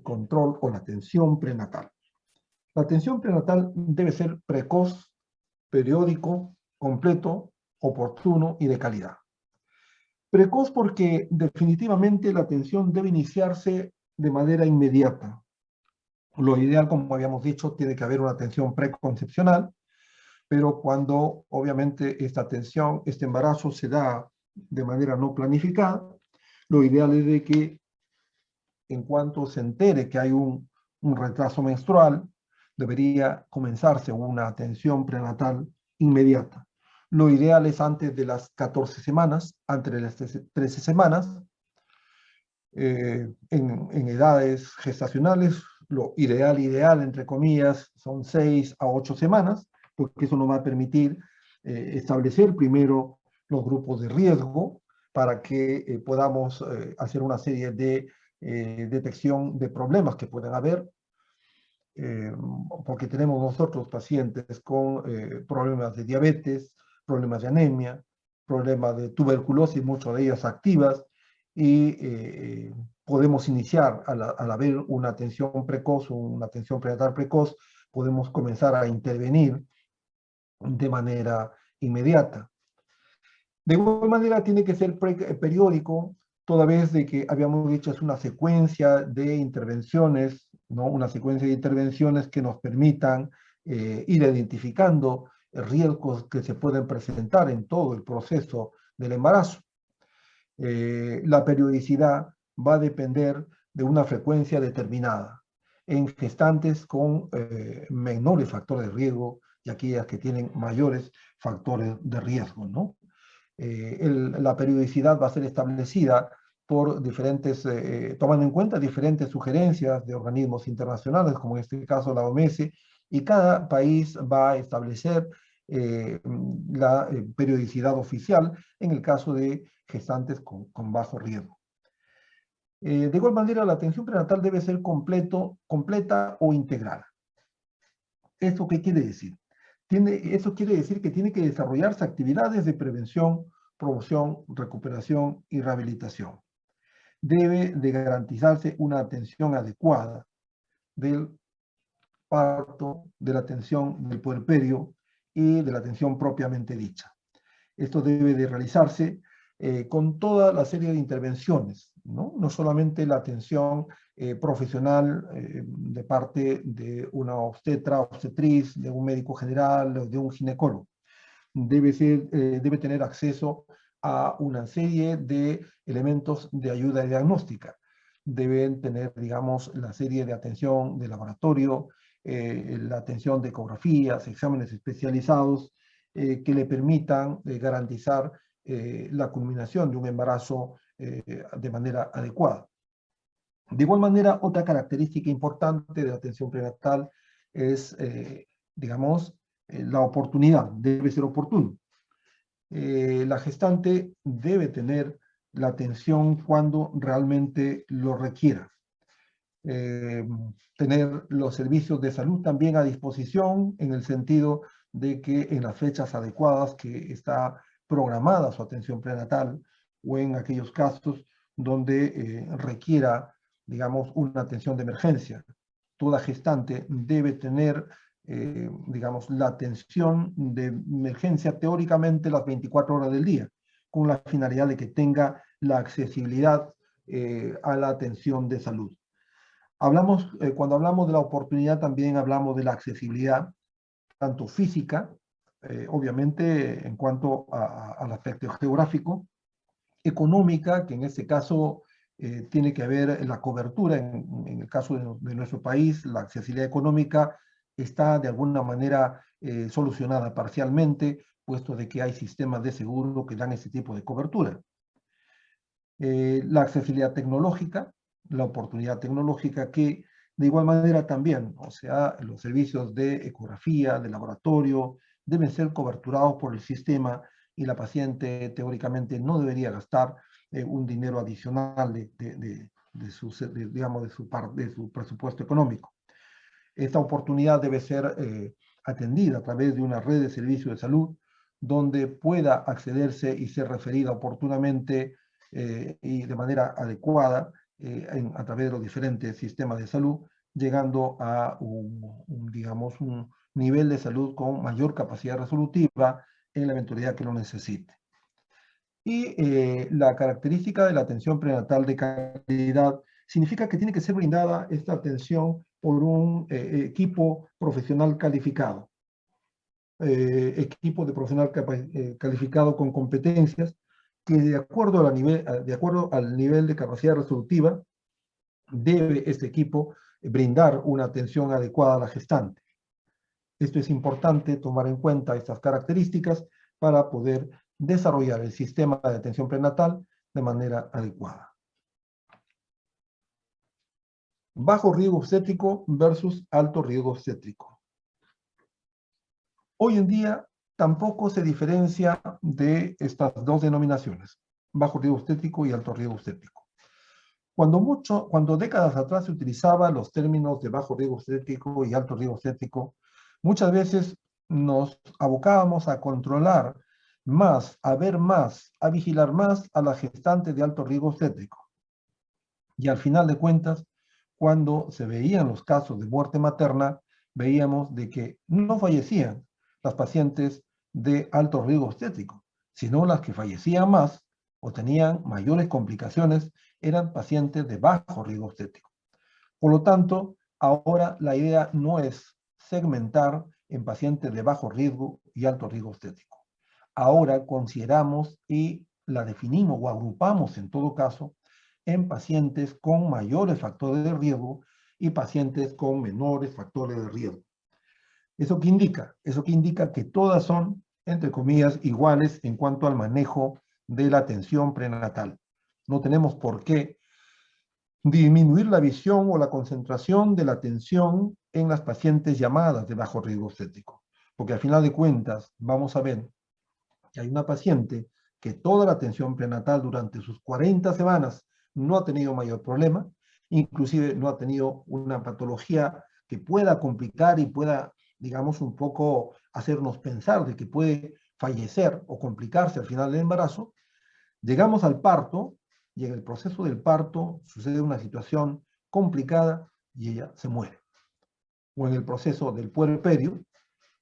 control o la atención prenatal? La atención prenatal debe ser precoz, periódico, completo, oportuno y de calidad. Precoz porque definitivamente la atención debe iniciarse de manera inmediata. Lo ideal, como habíamos dicho, tiene que haber una atención preconcepcional, pero cuando obviamente esta atención, este embarazo se da de manera no planificada, lo ideal es de que en cuanto se entere que hay un retraso menstrual, debería comenzarse una atención prenatal inmediata. Lo ideal es antes de las 14 semanas, antes de las 13 semanas, en edades gestacionales, lo ideal, entre comillas, son 6 a 8 semanas, porque eso nos va a permitir establecer primero los grupos de riesgo para que podamos hacer una serie de detección de problemas que pueden haber, porque tenemos nosotros pacientes con problemas de diabetes, problemas de anemia, problemas de tuberculosis, muchas de ellas activas, y podemos iniciar, al haber una atención precoz o una atención prenatal precoz, podemos comenzar a intervenir de manera inmediata. De igual manera tiene que ser periódico, toda vez de que habíamos dicho es una secuencia de intervenciones, ¿no? Una secuencia de intervenciones que nos permitan ir identificando riesgos que se pueden presentar en todo el proceso del embarazo. La periodicidad va a depender de una frecuencia determinada en gestantes con menores factores de riesgo y aquellas que tienen mayores factores de riesgo, ¿no? La periodicidad va a ser establecida por diferentes, tomando en cuenta diferentes sugerencias de organismos internacionales, como en este caso la OMS, y cada país va a establecer la periodicidad oficial en el caso de gestantes con bajo riesgo. De igual manera, la atención prenatal debe ser completa o integral. ¿Esto qué quiere decir? Eso quiere decir que tiene que desarrollarse actividades de prevención, promoción, recuperación y rehabilitación. Debe de garantizarse una atención adecuada del parto, de la atención del puerperio y de la atención propiamente dicha. Esto debe de realizarse con toda la serie de intervenciones, ¿no? No solamente la atención profesional de parte de una obstetra, obstetriz, de un médico general o de un ginecólogo. Debe tener acceso a una serie de elementos de ayuda diagnóstica. Deben tener, digamos, la serie de atención de laboratorio, la atención de ecografías, exámenes especializados que le permitan garantizar la culminación de un embarazo de manera adecuada. De igual manera, otra característica importante de la atención prenatal es, digamos, la oportunidad, debe ser oportuno. La gestante debe tener la atención cuando realmente lo requiera. Tener los servicios de salud también a disposición en el sentido de que en las fechas adecuadas que está programada su atención prenatal o en aquellos casos donde requiera, digamos, una atención de emergencia. Toda gestante debe tener, digamos, la atención de emergencia teóricamente las 24 horas del día, con la finalidad de que tenga la accesibilidad a la atención de salud. Cuando hablamos de la oportunidad, también hablamos de la accesibilidad, tanto física, obviamente en cuanto al aspecto geográfico, económica, que en este caso tiene que haber la cobertura, en el caso de nuestro país, la accesibilidad económica está de alguna manera solucionada parcialmente, puesto de que hay sistemas de seguro que dan ese tipo de cobertura. La accesibilidad tecnológica, la oportunidad tecnológica que de igual manera también, o sea, los servicios de ecografía, de laboratorio, deben ser coberturados por el sistema y la paciente teóricamente no debería gastar un dinero adicional de su presupuesto económico. Esta oportunidad debe ser atendida a través de una red de servicios de salud donde pueda accederse y ser referida oportunamente y de manera adecuada a través de los diferentes sistemas de salud, llegando a digamos, un nivel de salud con mayor capacidad resolutiva en la eventualidad que lo necesite. Y la característica de la atención prenatal de calidad significa que tiene que ser brindada esta atención por un equipo profesional calificado. Equipo de profesional calificado con competencias que de acuerdo al nivel de capacidad resolutiva debe este equipo brindar una atención adecuada a la gestante. Esto es importante tomar en cuenta estas características para poder desarrollar el sistema de atención prenatal de manera adecuada. Bajo riesgo obstétrico versus alto riesgo obstétrico. Hoy en día tampoco se diferencia de estas dos denominaciones, bajo riesgo obstétrico y alto riesgo obstétrico. Cuando décadas atrás se utilizaban los términos de bajo riesgo obstétrico y alto riesgo obstétrico, muchas veces nos abocábamos a controlar más, a ver más, a vigilar más a la gestante de alto riesgo obstétrico. Y al final de cuentas, cuando se veían los casos de muerte materna, veíamos de que no fallecían las pacientes de alto riesgo obstétrico, sino las que fallecían más o tenían mayores complicaciones eran pacientes de bajo riesgo obstétrico. Por lo tanto, ahora la idea no es segmentar en pacientes de bajo riesgo y alto riesgo obstétrico. Ahora consideramos y la definimos o agrupamos en todo caso en pacientes con mayores factores de riesgo y pacientes con menores factores de riesgo. ¿Eso qué indica? Eso que indica que todas son, entre comillas, iguales en cuanto al manejo de la atención prenatal. No tenemos por qué disminuir la visión o la concentración de la atención en las pacientes llamadas de bajo riesgo obstétrico. Porque al final de cuentas vamos a ver que hay una paciente que toda la atención prenatal durante sus 40 semanas no ha tenido mayor problema, inclusive no ha tenido una patología que pueda complicar y pueda, digamos, un poco hacernos pensar de que puede fallecer o complicarse al final del embarazo. Llegamos al parto y en el proceso del parto sucede una situación complicada y ella se muere. O en el proceso del puerperio,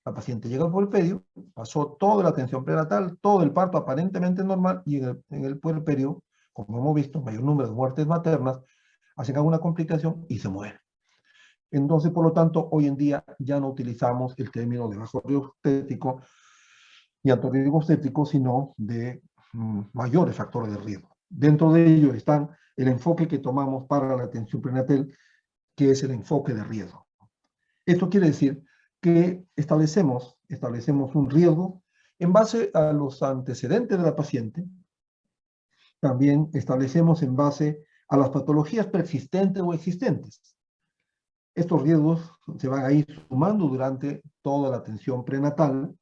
la paciente llega al puerperio, pasó toda la atención prenatal, todo el parto aparentemente normal y en el puerperio, como hemos visto, mayor número de muertes maternas, hacen alguna complicación y se muere. Entonces, por lo tanto, hoy en día ya no utilizamos el término de bajo riesgo obstétrico y alto riesgo obstétrico, sino de mayores factores de riesgo. Dentro de ello están el enfoque que tomamos para la atención prenatal, que es el enfoque de riesgo. Esto quiere decir que establecemos un riesgo en base a los antecedentes de la paciente. También establecemos en base a las patologías preexistentes o existentes. Estos riesgos se van a ir sumando durante toda la atención prenatal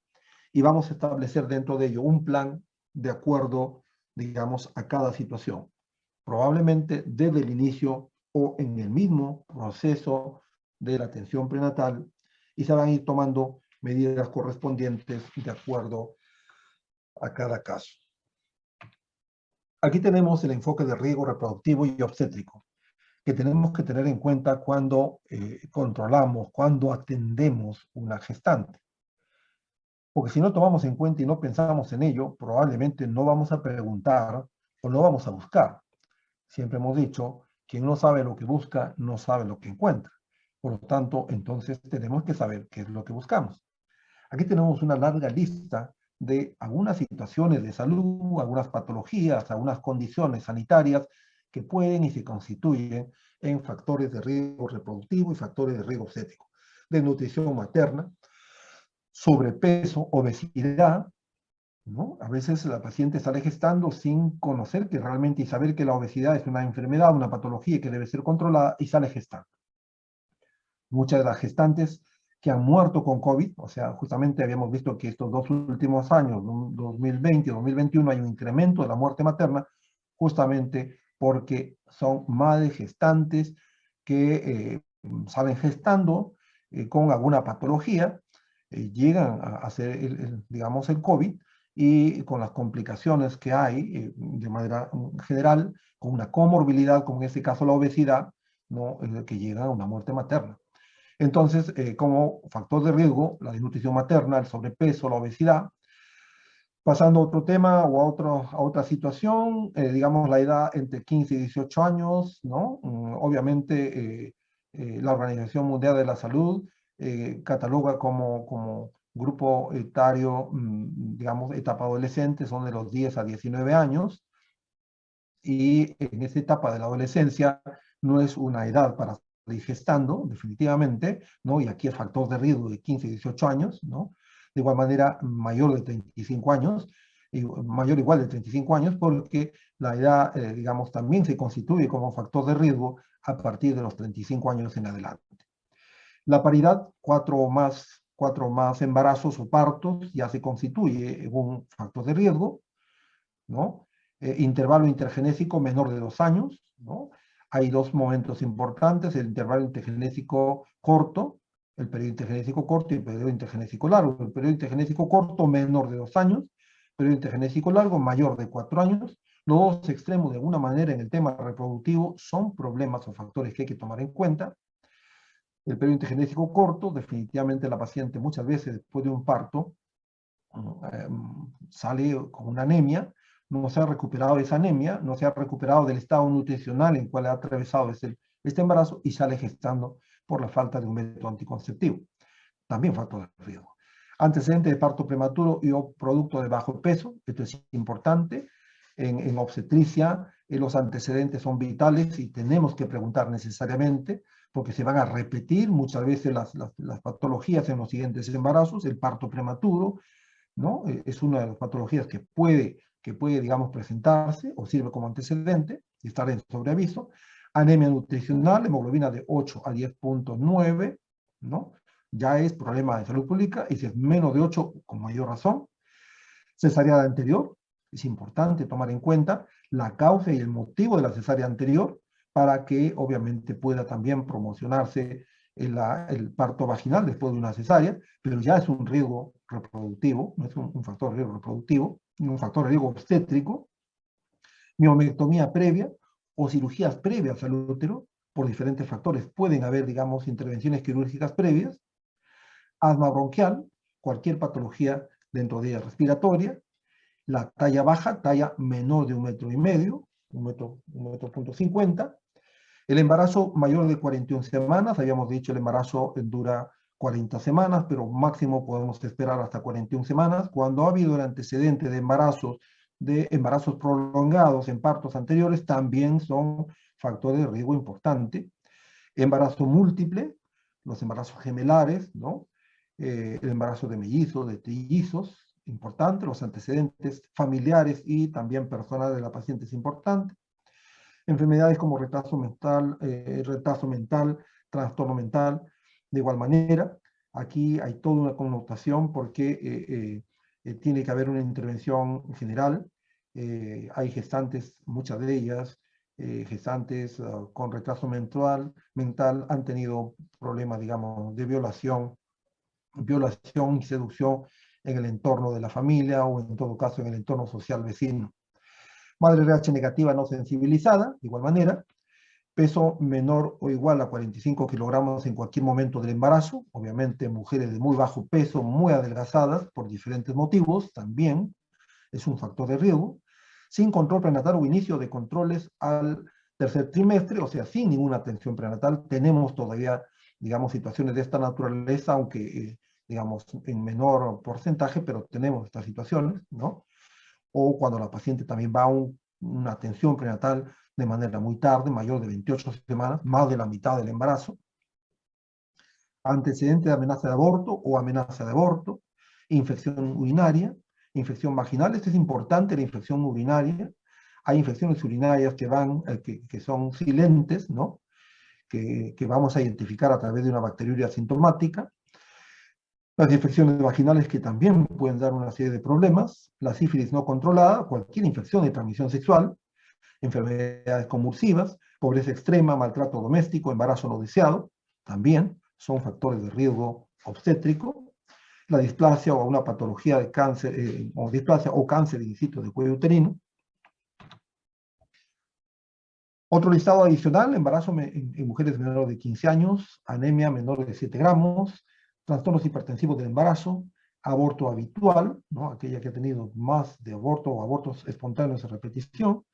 y vamos a establecer dentro de ello un plan de acuerdo, digamos, a cada situación. Probablemente desde el inicio o en el mismo proceso de la atención prenatal y se van a ir tomando medidas correspondientes de acuerdo a cada caso. Aquí tenemos el enfoque de riesgo reproductivo y obstétrico, que tenemos que tener en cuenta cuando controlamos, cuando atendemos una gestante. Porque si no tomamos en cuenta y no pensamos en ello, probablemente no vamos a preguntar o no vamos a buscar. Siempre hemos dicho, quien no sabe lo que busca, no sabe lo que encuentra. Por lo tanto, entonces tenemos que saber qué es lo que buscamos. Aquí tenemos una larga lista de algunas situaciones de salud, algunas patologías, algunas condiciones sanitarias que pueden y se constituyen en factores de riesgo reproductivo y factores de riesgo obstétrico. Desnutrición materna, sobrepeso, obesidad, ¿no? A veces la paciente sale gestando sin conocer que realmente y saber que la obesidad es una enfermedad, una patología que debe ser controlada y sale gestando. Muchas de las gestantes que han muerto con COVID, o sea, justamente habíamos visto que estos 2 últimos años, 2020 y 2021, hay un incremento de la muerte materna, justamente porque son madres gestantes que salen gestando con alguna patología, llegan a hacer, digamos, el COVID, y con las complicaciones que hay de manera general, con una comorbilidad, como en este caso la obesidad, ¿no? Que llega a una muerte materna. Entonces, como factor de riesgo, la desnutrición materna, el sobrepeso, la obesidad. Pasando a otro tema o a otra situación, digamos la edad entre 15 y 18 años, ¿no? Obviamente, la Organización Mundial de la Salud cataloga como grupo etario, digamos, etapa adolescente, son de los 10 a 19 años, y en esta etapa de la adolescencia no es una edad para salir gestando, definitivamente, ¿no? Y aquí el factor de riesgo de 15 y 18 años, ¿no? De igual manera, mayor de 35 años, mayor igual de 35 años, porque la edad, digamos, también se constituye como factor de riesgo a partir de los 35 años en adelante. La paridad, 4 más embarazos o partos, ya se constituye un factor de riesgo, ¿no? Intervalo intergenésico menor de 2 años, ¿no? Hay 2 momentos importantes, el intervalo intergenésico corto, el periodo intergenésico corto y el periodo intergenésico largo. El periodo intergenésico corto menor de 2 años, el periodo intergenésico largo mayor de 4 años. Los dos extremos, de alguna manera, en el tema reproductivo son problemas o factores que hay que tomar en cuenta. El periodo intergenésico corto, definitivamente la paciente muchas veces después de un parto sale con una anemia, no se ha recuperado de esa anemia, no se ha recuperado del estado nutricional en el cual ha atravesado este embarazo y sale gestando por la falta de un método anticonceptivo. También factor de riesgo. Antecedente de parto prematuro y o producto de bajo peso, esto es importante. En obstetricia, los antecedentes son vitales y tenemos que preguntar necesariamente, porque se van a repetir muchas veces las patologías en los siguientes embarazos, el parto prematuro, ¿no? Es una de las patologías que puede, digamos, presentarse o sirve como antecedente y estar en sobreaviso. Anemia nutricional, hemoglobina de 8 a 10.9, ¿no? Ya es problema de salud pública, y si es menos de 8, con mayor razón. Cesárea anterior, es importante tomar en cuenta la causa y el motivo de la cesárea anterior para que obviamente pueda también promocionarse el parto vaginal después de una cesárea, pero ya es un riesgo reproductivo, no es un factor de riesgo reproductivo, un factor de riesgo obstétrico. Miomectomía previa o cirugías previas al útero por diferentes factores. Pueden haber, digamos, intervenciones quirúrgicas previas. Asma bronquial, cualquier patología dentro de ella respiratoria. La talla baja, talla menor de 1,5 metros, 1,50 metros. El embarazo mayor de 41 semanas, habíamos dicho el embarazo dura 40 semanas, pero máximo podemos esperar hasta 41 semanas. Cuando ha habido el antecedente de embarazos prolongados en partos anteriores, también son factores de riesgo importante. Embarazo múltiple, los embarazos gemelares, ¿no? El embarazo de mellizos, de trillizos, importante. Los antecedentes familiares y también personales de la paciente es importante. Enfermedades como retraso mental, trastorno mental, de igual manera. Aquí hay toda una connotación porque tiene que haber una intervención general. Hay gestantes, muchas de ellas, gestantes con retraso mental, han tenido problemas, digamos, de violación y seducción en el entorno de la familia o en todo caso en el entorno social vecino. Madre RH negativa no sensibilizada, de igual manera, peso menor o igual a 45 kilogramos en cualquier momento del embarazo, obviamente mujeres de muy bajo peso, muy adelgazadas por diferentes motivos, también es un factor de riesgo, sin control prenatal o inicio de controles al tercer trimestre, o sea, sin ninguna atención prenatal, tenemos todavía, digamos, situaciones de esta naturaleza, aunque, digamos, en menor porcentaje, pero tenemos estas situaciones, ¿no? O cuando la paciente también va a una atención prenatal de manera muy tarde, mayor de 28 semanas, más de la mitad del embarazo, antecedente de amenaza de aborto o amenaza de aborto, infección urinaria, infección vaginal, esto es importante, la infección urinaria, hay infecciones urinarias que son silentes, ¿no? Que vamos a identificar a través de una bacteriuria asintomática, las infecciones vaginales que también pueden dar una serie de problemas, la sífilis no controlada, cualquier infección de transmisión sexual, enfermedades convulsivas, pobreza extrema, maltrato doméstico, embarazo no deseado, también son factores de riesgo obstétrico, la displasia o una patología de cáncer, o displasia o cáncer in situ de cuello uterino. Otro listado adicional, embarazo en mujeres menores de 15 años, anemia menor de 7 gramos, trastornos hipertensivos del embarazo, aborto habitual, ¿no? Aquella que ha tenido más de aborto o abortos espontáneos a repetición,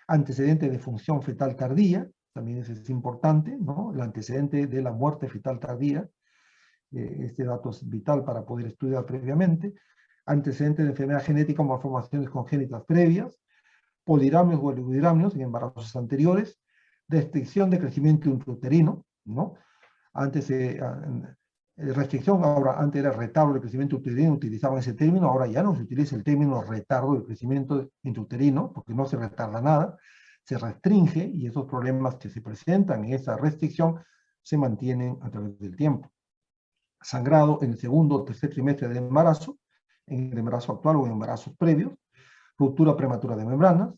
antecedente de función fetal tardía, también es importante, ¿no? El antecedente de la muerte fetal tardía, este dato es vital para poder estudiar previamente, antecedente de enfermedad genética o malformaciones congénitas previas, poliramios o oligohidramnios en embarazos anteriores, restricción de crecimiento intrauterino, ¿no? Antes, restricción, ahora antes era retardo de crecimiento uterino, utilizaban ese término, ahora ya no se utiliza el término retardo de crecimiento intrauterino, porque no se retarda nada, se restringe y esos problemas que se presentan en esa restricción se mantienen a través del tiempo. Sangrado en el segundo o tercer trimestre del embarazo, en el embarazo actual o en embarazos previos, ruptura prematura de membranas,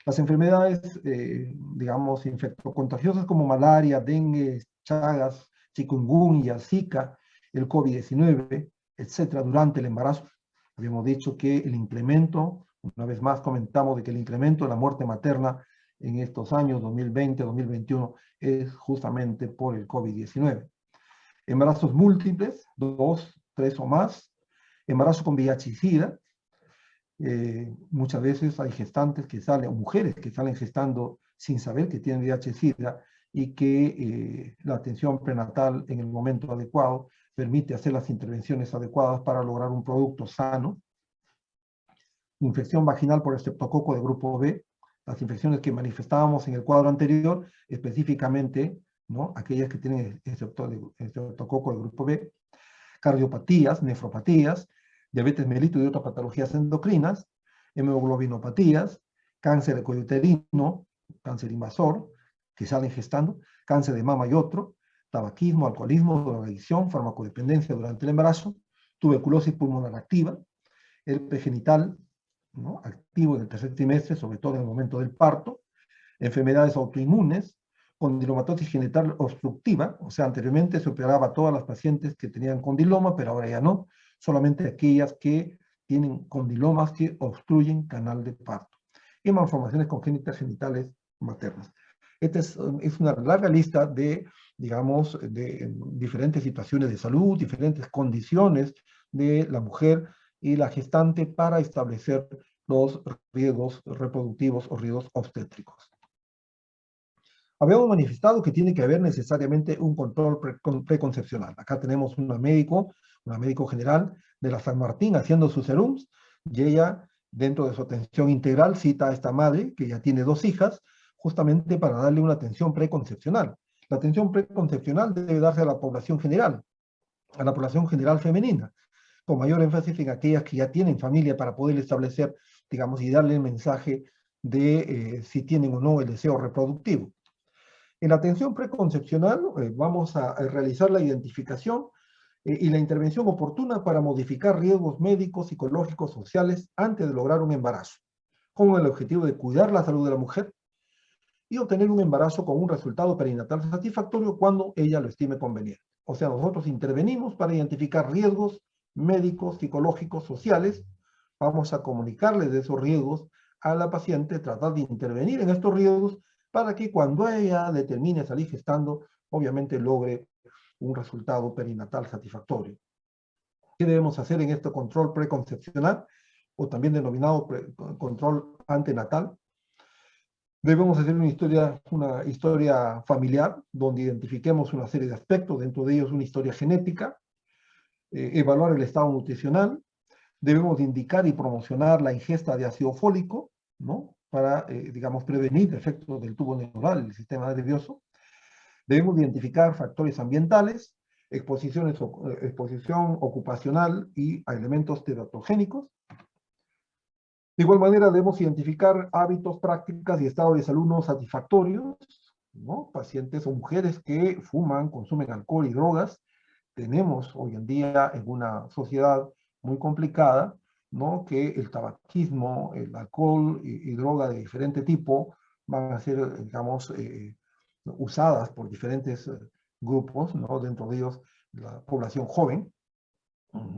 las enfermedades, digamos, infectocontagiosas como malaria, dengue, chagas, chikungunya, zika, el COVID-19, etcétera, durante el embarazo. Habíamos dicho que el incremento, una vez más comentamos de que el incremento de la muerte materna en estos años 2020-2021 es justamente por el COVID-19. Embarazos múltiples, 2, 3 o más, embarazo con VIH y SIDA. Muchas veces hay gestantes que salen, o mujeres que salen gestando sin saber que tienen VIH-Sida y que la atención prenatal en el momento adecuado permite hacer las intervenciones adecuadas para lograr un producto sano. Infección vaginal por estreptococo de grupo B, las infecciones que manifestábamos en el cuadro anterior, específicamente, ¿no? Aquellas que tienen estreptococo de grupo B, cardiopatías, nefropatías, diabetes mellitus y otras patologías endocrinas, hemoglobinopatías, cáncer de cuello uterino, cáncer invasor, que salen gestando, cáncer de mama y otro, tabaquismo, alcoholismo, drogadicción, farmacodependencia durante el embarazo, tuberculosis pulmonar activa, herpes genital, ¿no? Activo en el tercer trimestre, sobre todo en el momento del parto, enfermedades autoinmunes, condilomatosis genital obstructiva, o sea, anteriormente se operaba a todas las pacientes que tenían condiloma, pero ahora ya no, solamente aquellas que tienen condilomas que obstruyen canal de parto, y malformaciones congénitas genitales maternas. Esta es una larga lista de, digamos, de diferentes situaciones de salud, diferentes condiciones de la mujer y la gestante para establecer los riesgos reproductivos o riesgos obstétricos. Habíamos manifestado que tiene que haber necesariamente un control preconcepcional. Acá tenemos una médico general de la San Martín haciendo sus serums, y ella, dentro de su atención integral, cita a esta madre, que ya tiene 2 hijas, justamente para darle una atención preconcepcional. La atención preconcepcional debe darse a la población general femenina, con mayor énfasis en aquellas que ya tienen familia para poder establecer, digamos, y darle el mensaje de si tienen o no el deseo reproductivo. En la atención preconcepcional vamos a realizar la identificación y la intervención oportuna para modificar riesgos médicos, psicológicos, sociales antes de lograr un embarazo, con el objetivo de cuidar la salud de la mujer y obtener un embarazo con un resultado perinatal satisfactorio cuando ella lo estime conveniente. O sea, nosotros intervenimos para identificar riesgos médicos, psicológicos, sociales. Vamos a comunicarles de esos riesgos a la paciente, tratar de intervenir en estos riesgos para que cuando ella determine salir gestando, obviamente logre un resultado perinatal satisfactorio. ¿Qué debemos hacer en este control preconcepcional o también denominado control antenatal? Debemos hacer una historia familiar donde identifiquemos una serie de aspectos, dentro de ellos una historia genética, evaluar el estado nutricional, debemos indicar y promocionar la ingesta de ácido fólico, ¿no? Para, digamos, prevenir efectos del tubo neural, del sistema nervioso. Debemos identificar factores ambientales, exposición ocupacional y a elementos teratogénicos. De igual manera, debemos identificar hábitos, prácticas y estados de salud no satisfactorios, ¿no? Pacientes o mujeres que fuman, consumen alcohol y drogas. Tenemos hoy en día en una sociedad muy complicada, ¿no? Que el tabaquismo, el alcohol y droga de diferente tipo van a ser, digamos, usadas por diferentes grupos, ¿no? Dentro de ellos la población joven.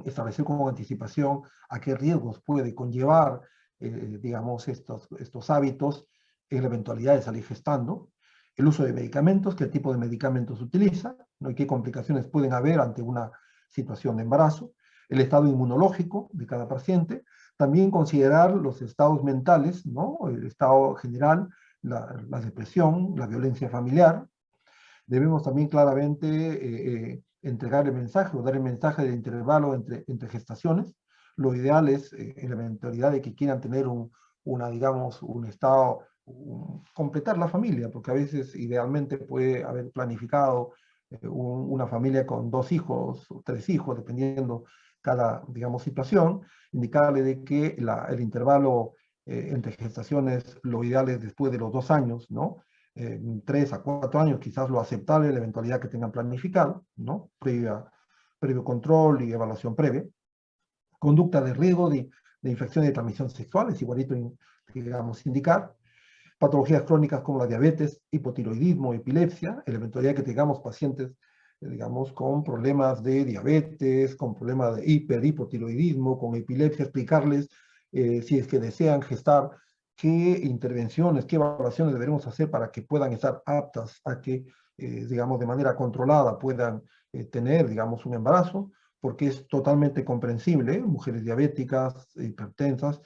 Establecer con anticipación a qué riesgos puede conllevar, digamos, estos hábitos en la eventualidad de salir gestando, el uso de medicamentos, qué tipo de medicamentos se utiliza, ¿no? Y qué complicaciones pueden haber ante una situación de embarazo, el estado inmunológico de cada paciente, también considerar los estados mentales, ¿no? El estado general, la depresión, la violencia familiar. Debemos también claramente entregar el mensaje o dar el mensaje del intervalo entre gestaciones. Lo ideal es, en la eventualidad de que quieran tener digamos, un estado, completar la familia, porque a veces idealmente puede haber planificado una familia con 2 hijos o 3 hijos, dependiendo cada, digamos, situación, indicarle de que el intervalo entre gestaciones, lo ideal es después de los 2 años, ¿no? 3 a 4 años, quizás lo aceptable, la eventualidad que tengan planificado, ¿no? Previo control y evaluación previa. Conducta de riesgo de infección de transmisión sexual, es igualito, digamos, indicar. Patologías crónicas como la diabetes, hipotiroidismo, epilepsia, en la eventualidad que tengamos pacientes, digamos, con problemas de diabetes, con problemas de hipotiroidismo, con epilepsia, explicarles si es que desean gestar, qué intervenciones, qué evaluaciones deberemos hacer para que puedan estar aptas a que, digamos, de manera controlada puedan tener, digamos, un embarazo, porque es totalmente comprensible, mujeres diabéticas, hipertensas,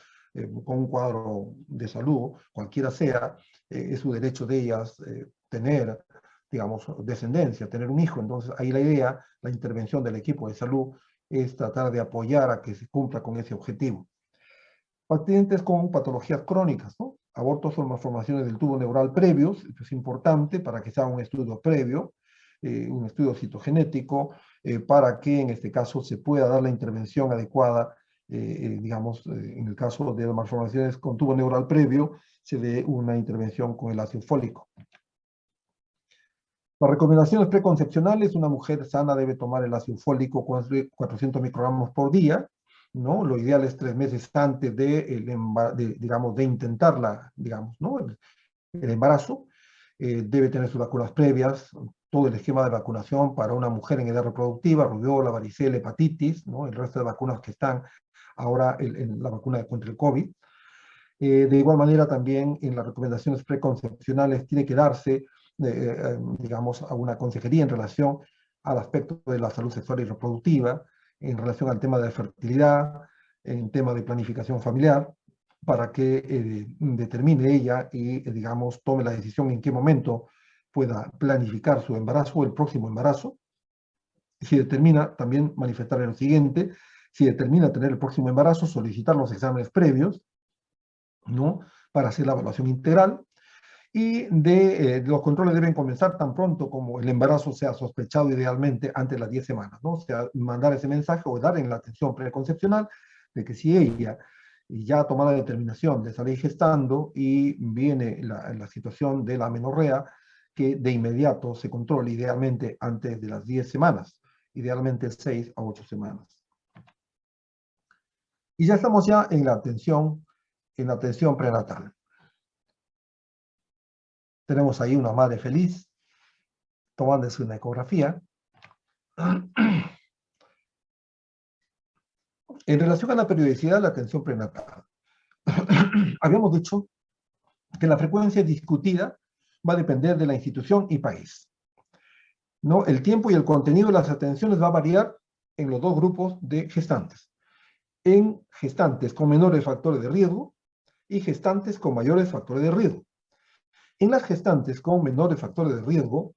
con un cuadro de salud, cualquiera sea, es su derecho de ellas tener, digamos, descendencia, tener un hijo. Entonces, ahí la idea, la intervención del equipo de salud es tratar de apoyar a que se cumpla con ese objetivo. Pacientes con patologías crónicas, ¿no? Abortos o malformaciones del tubo neural previos, esto es importante para que se haga un estudio previo, un estudio citogenético, para que en este caso se pueda dar la intervención adecuada, digamos, en el caso de malformaciones con tubo neural previo, se dé una intervención con el ácido fólico. Las recomendaciones preconcepcionales: una mujer sana debe tomar el ácido fólico 400 microgramos por día, ¿no? Lo ideal es 3 meses antes digamos, de intentarla, digamos, ¿no? El embarazo. Debe tener sus vacunas previas, todo el esquema de vacunación para una mujer en edad reproductiva, rubiola, varicela, hepatitis, ¿no? El resto de vacunas que están ahora en la vacuna contra el COVID. De igual manera, también en las recomendaciones preconcepcionales tiene que darse, digamos, a una consejería en relación al aspecto de la salud sexual y reproductiva, en relación al tema de la fertilidad, en tema de planificación familiar, para que determine ella y, digamos, tome la decisión en qué momento pueda planificar su embarazo o el próximo embarazo. Si determina, también manifestar lo siguiente: si determina tener el próximo embarazo, solicitar los exámenes previos, ¿no? Para hacer la evaluación integral. Y los controles deben comenzar tan pronto como el embarazo sea sospechado, idealmente antes de las 10 semanas, ¿no? O sea, mandar ese mensaje o dar en la atención preconcepcional de que si ella ya toma la determinación de salir gestando y viene la situación de la amenorrea, que de inmediato se controle idealmente antes de las 10 semanas. idealmente 6 a 8 semanas. Y ya estamos en la atención prenatal. Tenemos ahí una madre feliz, tomándose una ecografía. En relación a la periodicidad de la atención prenatal, habíamos dicho que la frecuencia discutida va a depender de la institución y país, ¿no? El tiempo y el contenido de las atenciones va a variar en los dos grupos de gestantes. En gestantes con menores factores de riesgo y gestantes con mayores factores de riesgo. En las gestantes con menores factores de riesgo,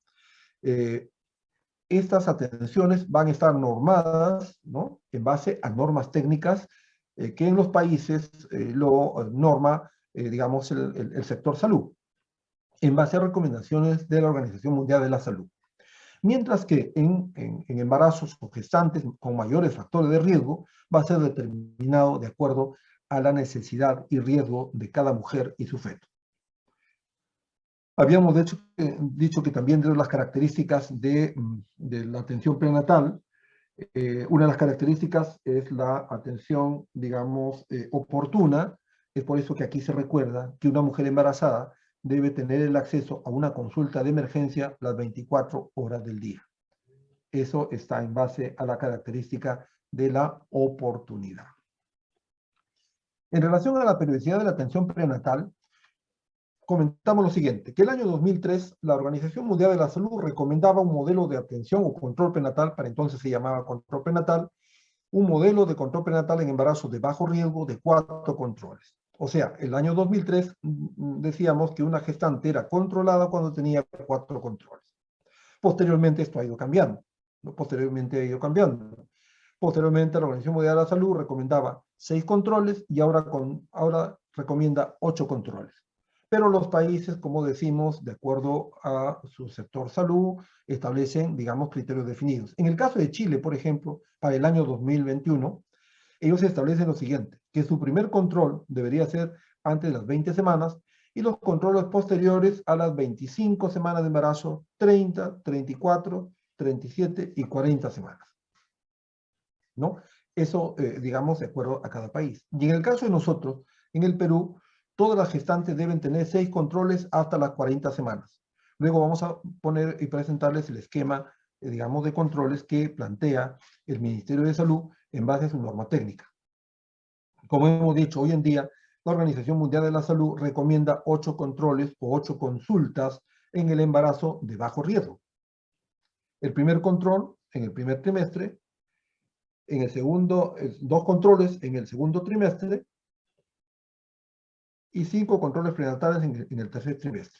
estas atenciones van a estar normadas, ¿no?, en base a normas técnicas que en los países lo norma, digamos, el sector salud, en base a recomendaciones de la Organización Mundial de la Salud. Mientras que en embarazos o gestantes con mayores factores de riesgo va a ser determinado de acuerdo a la necesidad y riesgo de cada mujer y su feto. Habíamos dicho que también de las características de la atención prenatal, una de las características es la atención, digamos, oportuna. Es por eso que aquí se recuerda que una mujer embarazada debe tener el acceso a una consulta de emergencia las 24 horas del día. Eso está en base a la característica de la oportunidad. En relación a la periodicidad de la atención prenatal, comentamos lo siguiente, que el año 2003 la Organización Mundial de la Salud recomendaba un modelo de atención o control prenatal, para entonces se llamaba control prenatal, un modelo de control prenatal en embarazos de bajo riesgo de 4 controles. O sea, el año 2003 decíamos que una gestante era controlada cuando tenía 4 controles. Posteriormente esto ha ido cambiando, ¿no? Posteriormente la Organización Mundial de la Salud recomendaba 6 controles y ahora recomienda 8 controles. Pero los países, como decimos, de acuerdo a su sector salud, establecen, digamos, criterios definidos. En el caso de Chile, por ejemplo, para el año 2021, ellos establecen lo siguiente, que su primer control debería ser antes de las 20 semanas y los controles posteriores a las 25 semanas de embarazo, 30, 34, 37 y 40 semanas, ¿no? Eso, digamos, de acuerdo a cada país. Y en el caso de nosotros, en el Perú, todas las gestantes deben tener 6 controles hasta las 40 semanas. Luego vamos a poner y presentarles el esquema, digamos, de controles que plantea el Ministerio de Salud en base a su norma técnica. Como hemos dicho, hoy en día, la Organización Mundial de la Salud recomienda 8 controles o 8 consultas en el embarazo de bajo riesgo. El primer control en el primer trimestre, en el segundo, 2 controles en el segundo trimestre, y 5 controles prenatales en el tercer trimestre.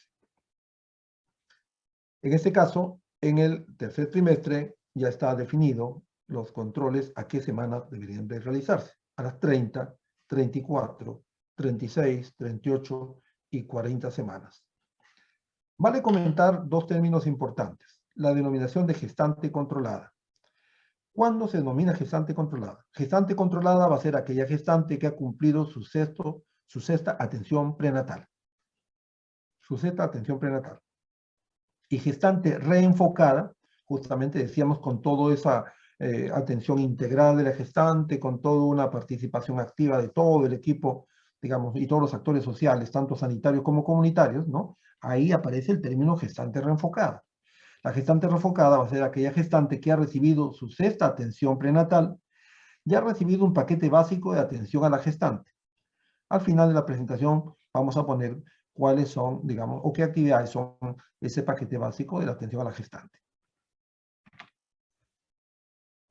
En este caso, en el tercer trimestre ya está definido los controles a qué semanas deberían de realizarse. A las 30, 34, 36, 38 y 40 semanas. Vale comentar 2 términos importantes. La denominación de gestante controlada. ¿Cuándo se denomina gestante controlada? Gestante controlada va a ser aquella gestante que ha cumplido su sexta atención prenatal. Su sexta atención prenatal. Y gestante reenfocada, justamente decíamos con toda esa atención integral de la gestante, con toda una participación activa de todo el equipo, digamos, y todos los actores sociales, tanto sanitarios como comunitarios, ¿no? Ahí aparece el término gestante reenfocada. La gestante reenfocada va a ser aquella gestante que ha recibido su sexta atención prenatal y ha recibido un paquete básico de atención a la gestante. Al final de la presentación vamos a poner cuáles son, digamos, o qué actividades son ese paquete básico de la atención a la gestante.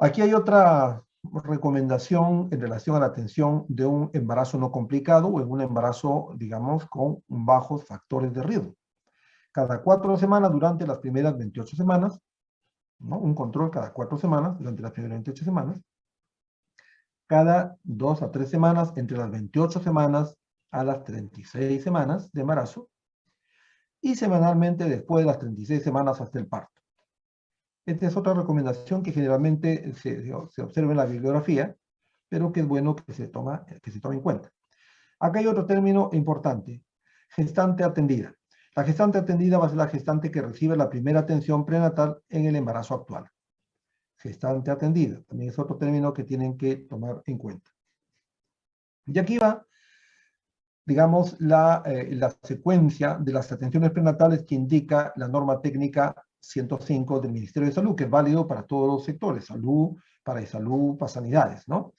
Aquí hay otra recomendación en relación a la atención de un embarazo no complicado o en un embarazo, digamos, con bajos factores de riesgo. Cada 4 semanas durante las primeras 28 semanas, ¿no? Un control cada 4 semanas durante las primeras 28 semanas. Cada 2 a 3 semanas entre las 28 semanas a las 36 semanas de embarazo y semanalmente después de las 36 semanas hasta el parto. Esta es otra recomendación que generalmente se observa en la bibliografía, pero que es bueno que se tome en cuenta. Acá hay otro término importante, gestante atendida. La gestante atendida va a ser la gestante que recibe la primera atención prenatal en el embarazo actual. gestante atendida. También es otro término que tienen que tomar en cuenta. Y aquí va, digamos, la secuencia de las atenciones prenatales que indica la norma técnica 105 del Ministerio de Salud, que es válido para todos los sectores, salud, para salud, para sanidades, ¿no?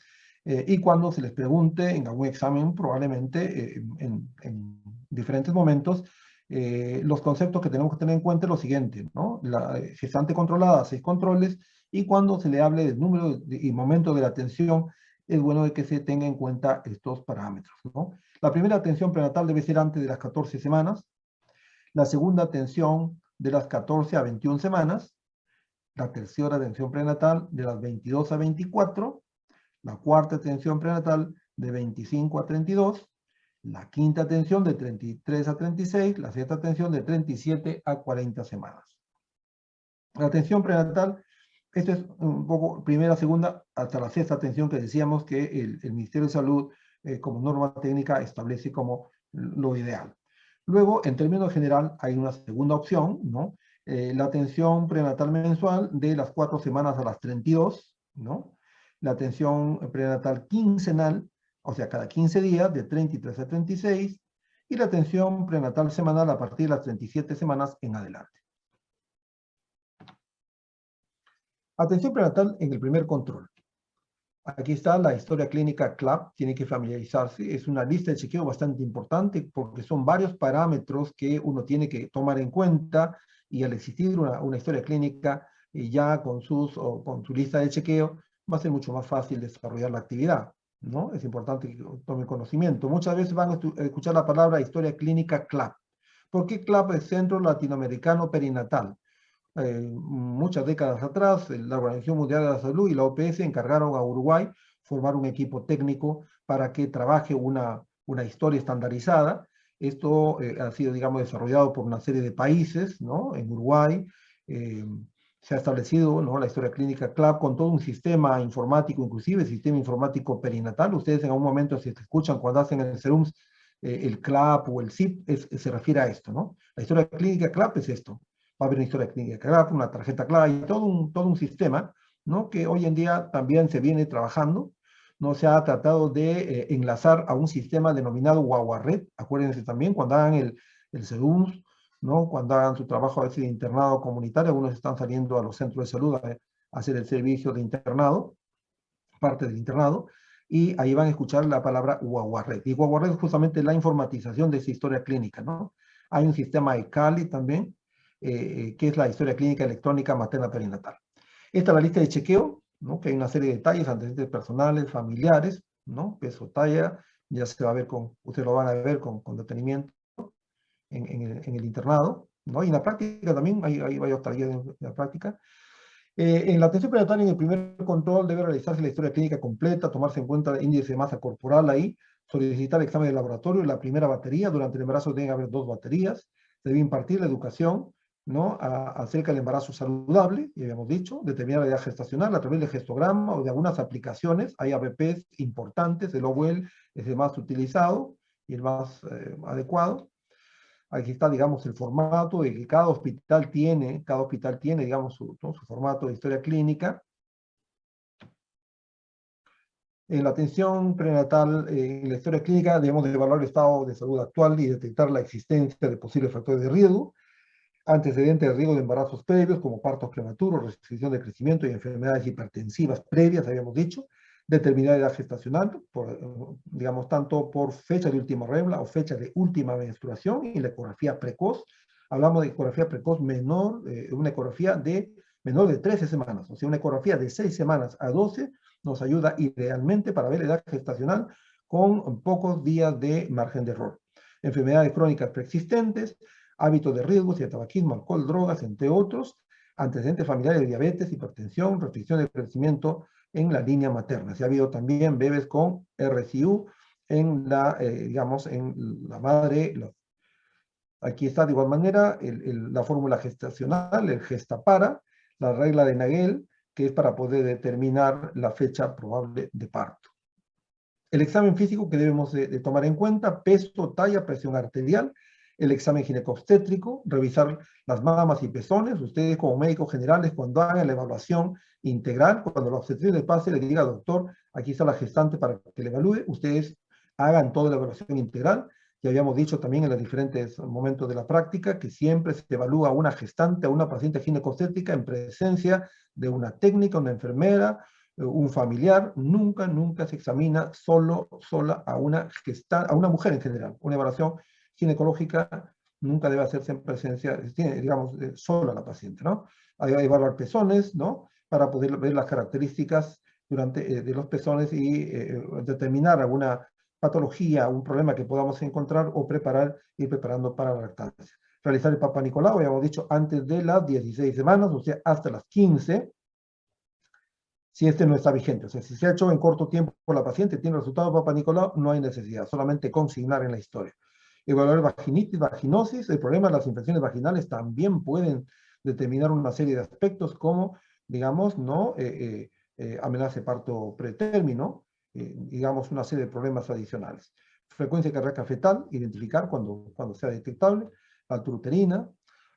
Y cuando se les pregunte en algún examen, probablemente en diferentes momentos, los conceptos que tenemos que tener en cuenta es lo siguiente, ¿no? La gestante controlada, 6 controles, y cuando se le hable del número y momento de la atención, es bueno de que se tenga en cuenta estos parámetros, ¿no? La primera atención prenatal debe ser antes de las 14 semanas, la segunda atención de las 14 a 21 semanas, la tercera atención prenatal de las 22 a 24, la cuarta atención prenatal de 25 a 32, la quinta atención de 33 a 36, la sexta atención de 37 a 40 semanas. La atención prenatal, esto es un poco primera, segunda, hasta la sexta atención que decíamos que el Ministerio de Salud, como norma técnica, establece como lo ideal. Luego, en términos general, hay una segunda opción, ¿no? La atención prenatal mensual de las 4 semanas a las 32, ¿no? La atención prenatal quincenal, o sea, cada 15 días, de 33 a 36, y la atención prenatal semanal a partir de las 37 semanas en adelante. Atención prenatal en el primer control. Aquí está la historia clínica CLAP, tiene que familiarizarse. Es una lista de chequeo bastante importante porque son varios parámetros que uno tiene que tomar en cuenta, y al existir una historia clínica ya con su lista de chequeo, va a ser mucho más fácil desarrollar la actividad, ¿no? Es importante que tome conocimiento. Muchas veces van a escuchar la palabra historia clínica CLAP. ¿Por qué CLAP es Centro Latinoamericano Perinatal? Muchas décadas atrás, la Organización Mundial de la Salud y la OPS encargaron a Uruguay formar un equipo técnico para que trabaje una historia estandarizada. Esto ha sido, digamos, desarrollado por una serie de países, ¿no? En Uruguay se ha establecido, ¿no?, la historia clínica CLAP con todo un sistema informático, inclusive sistema informático perinatal. Ustedes en algún momento, si te escuchan cuando hacen el SERUMS, el CLAP o el CIP, se refiere a esto, ¿no? La historia clínica CLAP es esto. Va a haber una historia clínica CLAP, una tarjeta CLAP y todo un sistema, ¿no?, que hoy en día también se viene trabajando. No se ha tratado de enlazar a un sistema denominado Guaguaret. Acuérdense también, cuando hagan el SEDUMS, ¿no?, cuando hagan su trabajo a veces de internado comunitario, algunos están saliendo a los centros de salud a hacer el servicio de internado, parte del internado, y ahí van a escuchar la palabra Guaguaret. Y Guaguaret es justamente la informatización de esa historia clínica, ¿no? Hay un sistema ECALI también, que es la historia clínica electrónica materna perinatal. Esta es la lista de chequeo, ¿no?, que hay una serie de detalles, antecedentes personales, familiares, ¿no?, peso, talla, ya se va a ver ustedes lo van a ver con detenimiento en el internado, ¿no? Y en la práctica también hay varios talleres en la práctica. En la atención prenatal, en el primer control, debe realizarse la historia clínica completa, tomarse en cuenta el índice de masa corporal ahí, solicitar examen de laboratorio, la primera batería. Durante el embarazo deben haber 2 baterías. Se debe impartir la educación, ¿no?, acerca del embarazo saludable, ya habíamos dicho, determinar la edad gestacional a través del gestograma o de algunas aplicaciones. Hay ABPs importantes, el OWEL es el más utilizado y el más adecuado. Aquí está, digamos, el formato de que cada hospital tiene, digamos, su formato de historia clínica. En la atención prenatal, en la historia clínica, debemos de evaluar el estado de salud actual y detectar la existencia de posibles factores de riesgo, antecedentes de riesgo de embarazos previos, como partos prematuros, restricción de crecimiento y enfermedades hipertensivas previas, habíamos dicho, determinar edad gestacional, digamos, tanto por fecha de última regla o fecha de última menstruación, y la ecografía precoz. Hablamos de ecografía precoz menor, una ecografía de menor de 13 semanas, o sea, una ecografía de 6 semanas a 12 nos ayuda idealmente para ver la edad gestacional con pocos días de margen de error. Enfermedades crónicas preexistentes, hábitos de riesgo, si hay tabaquismo, alcohol, drogas, entre otros, antecedentes familiares de diabetes, hipertensión, restricción de crecimiento en la línea materna. Se ha habido también bebés con RCU en digamos, en la madre. Aquí está de igual manera la fórmula gestacional, el Gestapara, la regla de Nagel, que es para poder determinar la fecha probable de parto. El examen físico que debemos de tomar en cuenta: peso, talla, presión arterial. el examen ginecobstétrico, revisar las mamas y pezones. Ustedes como médicos generales, cuando hagan la evaluación integral, cuando la obstetricia les pase, le diga, doctor, aquí está la gestante para que le evalúe, ustedes hagan toda la evaluación integral. Ya habíamos dicho también en los diferentes momentos de la práctica que siempre se evalúa a una gestante, a una paciente ginecobstétrica en presencia de una técnica, una enfermera, un familiar. Nunca, nunca se examina sola a a una mujer en general. Una evaluación ginecológica nunca debe hacerse en presencia, digamos, sola la paciente, ¿no? Hay que evaluar pezones, ¿no? Para poder ver las características de los pezones y determinar alguna patología, un problema que podamos encontrar o ir preparando para la lactancia. Realizar el Papa Nicolau, habíamos dicho, antes de las 16 semanas, o sea, hasta las 15, si este no está vigente. O sea, si se ha hecho en corto tiempo la paciente, tiene resultado de Papa Nicolau, no hay necesidad, solamente consignar en la historia. Evaluar vaginitis, vaginosis. El problema de las infecciones vaginales también pueden determinar una serie de aspectos como, digamos, ¿no? Amenaza de parto pretérmino, digamos, una serie de problemas adicionales. Frecuencia cardíaca fetal, identificar cuando sea detectable. La altura uterina.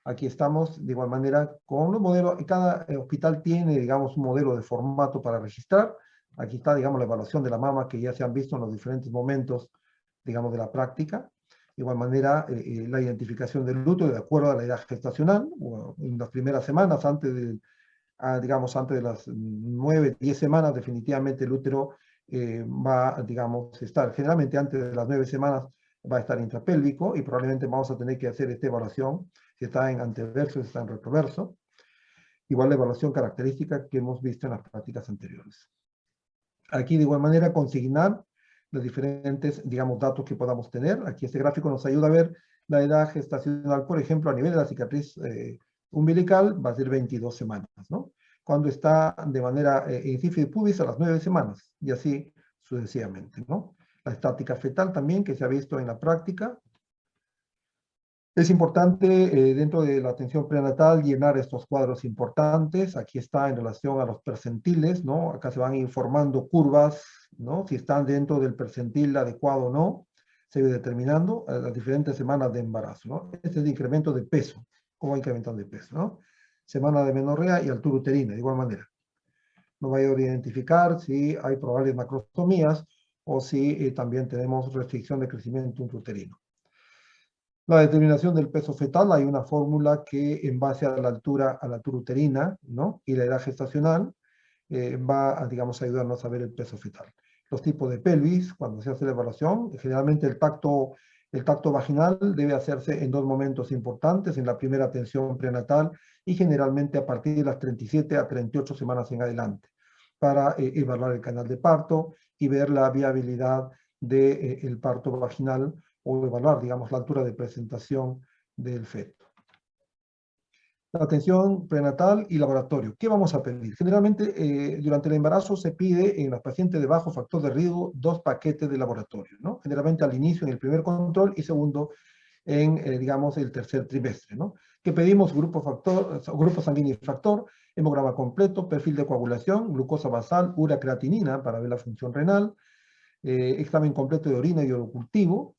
Aquí estamos de igual manera con los modelos. Cada hospital tiene, digamos, un modelo de formato para registrar. Aquí está, digamos, la evaluación de la mama que ya se han visto en los diferentes momentos, digamos, de la práctica. De igual manera, la identificación del útero de acuerdo a la edad gestacional, o en las primeras semanas, digamos, antes de las 9, 10 semanas, definitivamente el útero va, digamos, estar, generalmente antes de las 9 semanas va a estar intrapélvico y probablemente vamos a tener que hacer esta evaluación, si está en anteverso, si está en retroverso. Igual la evaluación característica que hemos visto en las prácticas anteriores. Aquí de igual manera consignar los diferentes, digamos, datos que podamos tener. Aquí este gráfico nos ayuda a ver la edad gestacional, por ejemplo, a nivel de la cicatriz umbilical va a ser 22 semanas, ¿no? Cuando está de manera en sífilis pubis a las 9 semanas, y así sucesivamente, ¿no? La estática fetal también, que se ha visto en la práctica. Es importante dentro de la atención prenatal llenar estos cuadros importantes. Aquí está en relación a los percentiles, ¿no? Acá se van informando curvas, ¿no? Si están dentro del percentil adecuado o no. Se va determinando las diferentes semanas de embarazo, ¿no? Este es el incremento de peso, cómo va incrementando de peso, ¿no? Semana de menorrea y altura uterina, de igual manera. Nos va a ayudar a identificar si hay probables macrostomías o si también tenemos restricción de crecimiento intrauterino. La determinación del peso fetal, hay una fórmula que en base a la altura uterina, ¿no? Y la edad gestacional va a, digamos, ayudarnos a ver el peso fetal. Los tipos de pelvis, cuando se hace la evaluación, generalmente el tacto vaginal debe hacerse en dos momentos importantes, en la primera atención prenatal y generalmente a partir de las 37 a 38 semanas en adelante, para evaluar el canal de parto y ver la viabilidad del parto vaginal o evaluar, digamos, la altura de presentación del feto. La atención prenatal y laboratorio. ¿Qué vamos a pedir? Generalmente, durante el embarazo se pide en las pacientes de bajo factor de riesgo 2 paquetes de laboratorio, ¿no? Generalmente al inicio en el primer control y segundo en, digamos, el tercer trimestre, ¿no? Que pedimos grupo sanguíneo y factor, hemograma completo, perfil de coagulación, glucosa basal, creatinina para ver la función renal, examen completo de orina y urocultivo,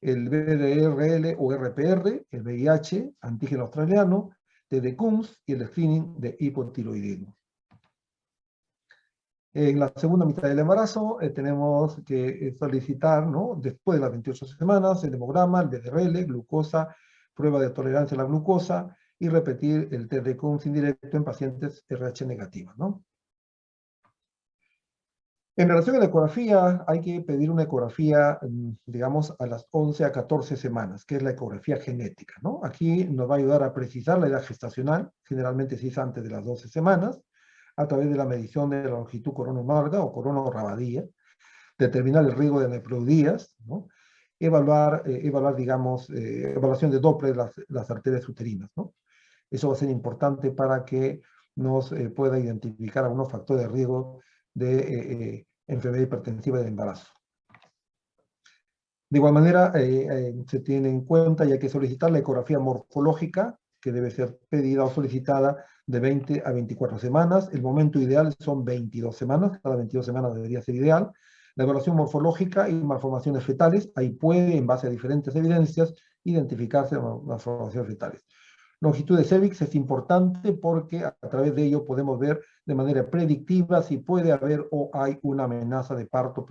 el BDRL o RPR, el VIH, antígeno australiano, TDCUMS y el screening de hipotiroidismo. En la segunda mitad del embarazo tenemos que solicitar, ¿no? Después de las 28 semanas, el hemograma, el BDRL, glucosa, prueba de tolerancia a la glucosa y repetir el TDCUMS indirecto en pacientes RH negativas, ¿no? En relación a la ecografía, hay que pedir una ecografía, digamos, a las 11 a 14 semanas, que es la ecografía genética, ¿no? Aquí nos va a ayudar a precisar la edad gestacional, generalmente si es antes de las 12 semanas, a través de la medición de la longitud coronomarga o corono-rabadilla, determinar el riesgo de nephrodías, ¿no? Evaluar, digamos, evaluación de Doppler las arterias uterinas, ¿no? Eso va a ser importante para que nos pueda identificar algunos factores de riesgo de enfermedad hipertensiva del embarazo. De igual manera, se tiene en cuenta y hay que solicitar la ecografía morfológica, que debe ser pedida o solicitada de 20 a 24 semanas. El momento ideal son 22 semanas, cada 22 semanas debería ser ideal. La evaluación morfológica y malformaciones fetales, ahí puede, en base a diferentes evidencias, identificarse las malformaciones fetales. Longitud de cervix es importante porque a través de ello podemos ver de manera predictiva si puede haber o hay una amenaza de parto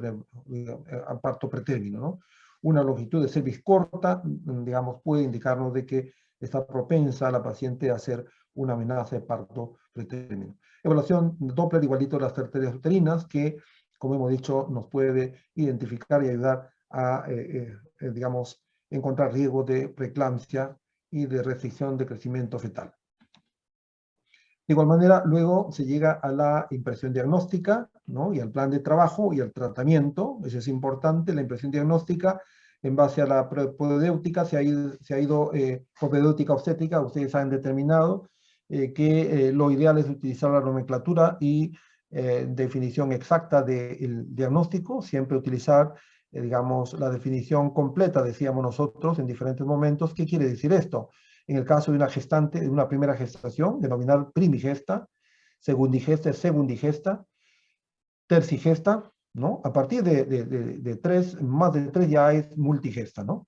pretérmino, ¿no? Una longitud de cervix corta, digamos, puede indicarnos de que está propensa a la paciente a hacer una amenaza de parto pretérmino. Evaluación Doppler igualito a las arterias uterinas, que, como hemos dicho, nos puede identificar y ayudar a, digamos, encontrar riesgo de preeclampsia y de restricción de crecimiento fetal. De igual manera, luego se llega a la impresión diagnóstica, ¿no? Y al plan de trabajo y al tratamiento. Eso es importante, la impresión diagnóstica, en base a la propedéutica, se ha ido propedéutica obstétrica, ustedes han determinado que lo ideal es utilizar la nomenclatura y definición exacta del diagnóstico, siempre utilizar, digamos, la definición completa, decíamos nosotros en diferentes momentos. ¿Qué quiere decir esto? En el caso de una gestante, de una primera gestación, denominar primigesta, segundigesta, tercigesta, ¿no? A partir de tres, más de tres ya es multigesta, ¿no?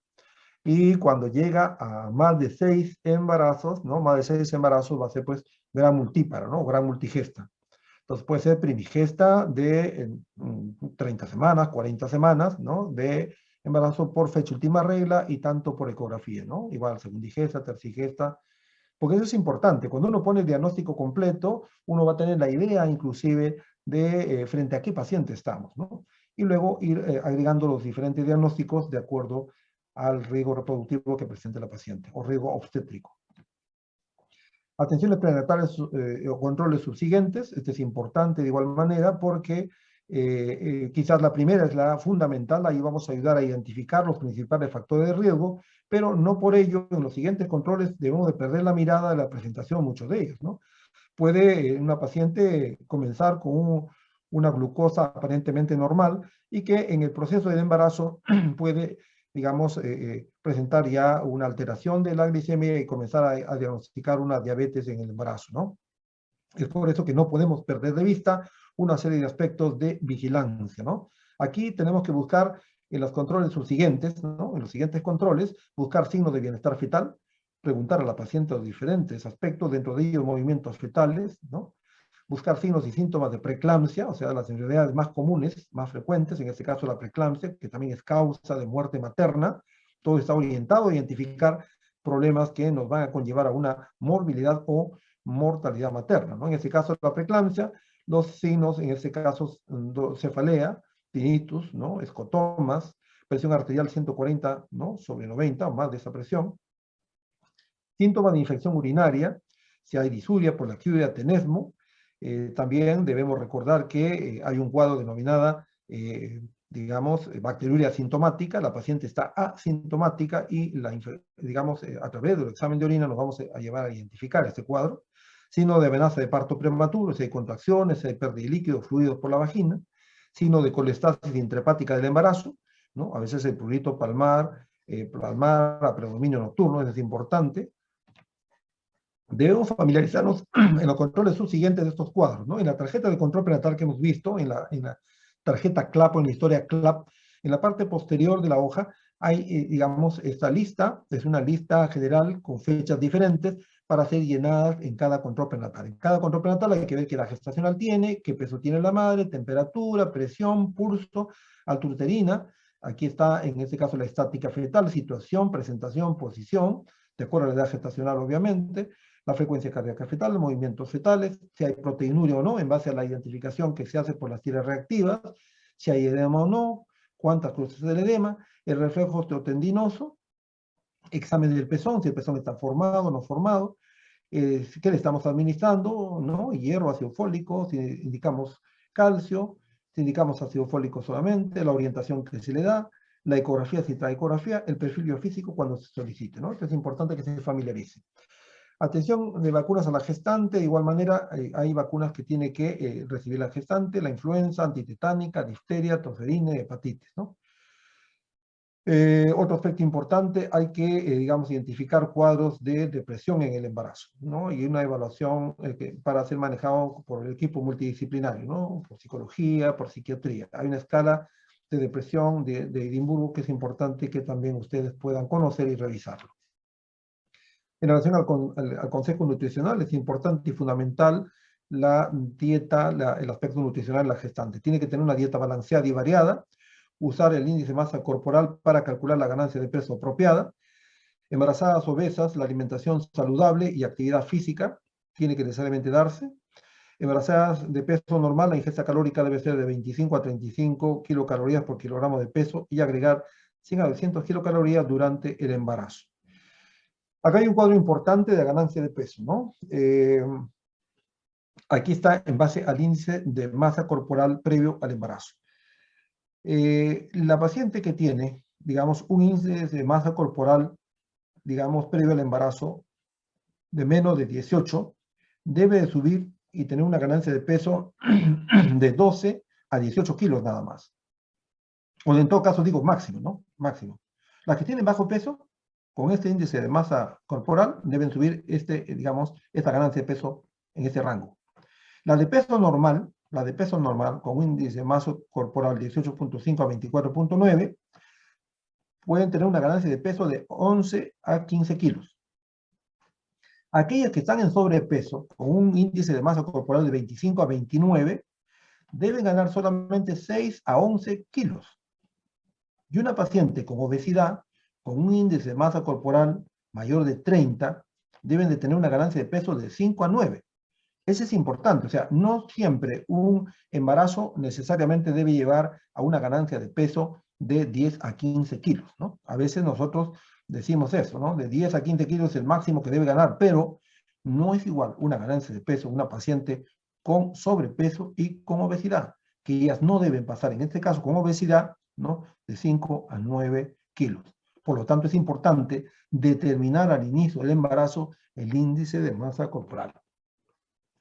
Y cuando llega a más de 6 embarazos, ¿no? Más de 6 embarazos va a ser, pues, gran multípara, ¿no? Gran multigesta. Entonces puede ser primigesta de 30 semanas, 40 semanas, ¿no? De embarazo por fecha última regla y tanto por ecografía, ¿no? Igual segundigesta, tercigesta, porque eso es importante. Cuando uno pone el diagnóstico completo, uno va a tener la idea inclusive de frente a qué paciente estamos, ¿no? Y luego ir agregando los diferentes diagnósticos de acuerdo al riesgo reproductivo que presente la paciente, o riesgo obstétrico. Atenciones prenatales o controles subsiguientes, este es importante de igual manera porque quizás la primera es la fundamental, ahí vamos a ayudar a identificar los principales factores de riesgo, pero no por ello en los siguientes controles debemos de perder la mirada de la presentación, muchos de ellos, ¿no? Puede una paciente comenzar con una glucosa aparentemente normal y que en el proceso del embarazo puede, digamos, presentar ya una alteración de la glicemia y comenzar a diagnosticar una diabetes en el embarazo, ¿no? Es por eso que no podemos perder de vista una serie de aspectos de vigilancia, ¿no? Aquí tenemos que buscar en los controles subsiguientes, ¿no? En los siguientes controles, buscar signos de bienestar fetal, preguntar a la paciente los diferentes aspectos, dentro de ellos movimientos fetales, ¿no? Buscar signos y síntomas de preeclampsia, o sea, las enfermedades más comunes, más frecuentes, en este caso la preeclampsia, que también es causa de muerte materna. Todo está orientado a identificar problemas que nos van a conllevar a una morbilidad o mortalidad materna, ¿no? En este caso la preeclampsia, los signos, en este caso cefalea, tinnitus, ¿no? Escotomas, presión arterial 140, ¿no? Sobre 90 o más de esa presión. Síntomas de infección urinaria, si hay disuria por la Quibria tenesmo. También debemos recordar que hay un cuadro denominada, digamos, bacteriuria asintomática. La paciente está asintomática y, digamos, a través del examen de orina nos vamos a llevar a identificar este cuadro. Signo de amenaza de parto prematuro, si hay contracciones, si hay pérdida de líquidos, fluidos por la vagina. Signo de colestasis intrahepática del embarazo, ¿no? A veces el prurito palmar, a predominio nocturno, eso es importante. Debemos familiarizarnos en los controles subsiguientes de estos cuadros, ¿no? En la tarjeta de control prenatal que hemos visto, en la tarjeta CLAP o en la historia CLAP, en la parte posterior de la hoja hay, digamos, esta lista, es una lista general con fechas diferentes para ser llenadas en cada control prenatal. En cada control prenatal hay que ver qué edad gestacional tiene, qué peso tiene la madre, temperatura, presión, pulso, altura uterina. Aquí está, en este caso, la estática fetal, situación, presentación, posición, de acuerdo a la edad gestacional, obviamente, la frecuencia cardíaca fetal, los movimientos fetales, si hay proteinuria o no, en base a la identificación que se hace por las tiras reactivas, si hay edema o no, cuántas cruces del edema, el reflejo osteotendinoso, examen del pezón, si el pezón está formado o no formado, qué le estamos administrando, ¿no? Hierro, ácido fólico, si indicamos calcio, si indicamos ácido fólico solamente, la orientación que se le da, la ecografía, si trae ecografía, el perfil biofísico cuando se solicite, ¿no? Esto es importante que se familiarice. Atención de vacunas a la gestante, de igual manera hay vacunas que tiene que recibir la gestante, la influenza, antitetánica, difteria, tosferina y hepatitis, ¿no? Otro aspecto importante, hay que, digamos, identificar cuadros de depresión en el embarazo, ¿no? Y una evaluación para ser manejado por el equipo multidisciplinario, ¿no? Por psicología, por psiquiatría. Hay una escala de depresión de Edimburgo, que es importante que también ustedes puedan conocer y revisarlo. En relación al consejo nutricional, es importante y fundamental la dieta, el aspecto nutricional de la gestante. Tiene que tener una dieta balanceada y variada, usar el índice de masa corporal para calcular la ganancia de peso apropiada. Embarazadas obesas, la alimentación saludable y actividad física tiene que necesariamente darse. Embarazadas de peso normal, la ingesta calórica debe ser de 25 a 35 kilocalorías por kilogramo de peso y agregar 100 a 200 kilocalorías durante el embarazo. Acá hay un cuadro importante de la ganancia de peso, ¿no? Aquí está en base al índice de masa corporal previo al embarazo. La paciente que tiene, digamos, un índice de masa corporal, digamos, previo al embarazo de menos de 18, debe de subir y tener una ganancia de peso de 12 a 18 kilos nada más. O en todo caso digo máximo, ¿no? Máximo. Las que tienen bajo peso, con este índice de masa corporal, deben subir digamos, esta ganancia de peso en este rango. La de peso normal, con un índice de masa corporal de 18.5 a 24.9, pueden tener una ganancia de peso de 11 a 15 kilos. Aquellas que están en sobrepeso, con un índice de masa corporal de 25 a 29, deben ganar solamente 6 a 11 kilos. Y una paciente con obesidad, con un índice de masa corporal mayor de 30, deben de tener una ganancia de peso de 5 a 9. Eso es importante, o sea, no siempre un embarazo necesariamente debe llevar a una ganancia de peso de 10 a 15 kilos, ¿no? A veces nosotros decimos eso, ¿no? De 10 a 15 kilos es el máximo que debe ganar, pero no es igual una ganancia de peso una paciente con sobrepeso y con obesidad, que ellas no deben pasar, en este caso con obesidad, ¿no? De 5 a 9 kilos. Por lo tanto, es importante determinar al inicio del embarazo el índice de masa corporal.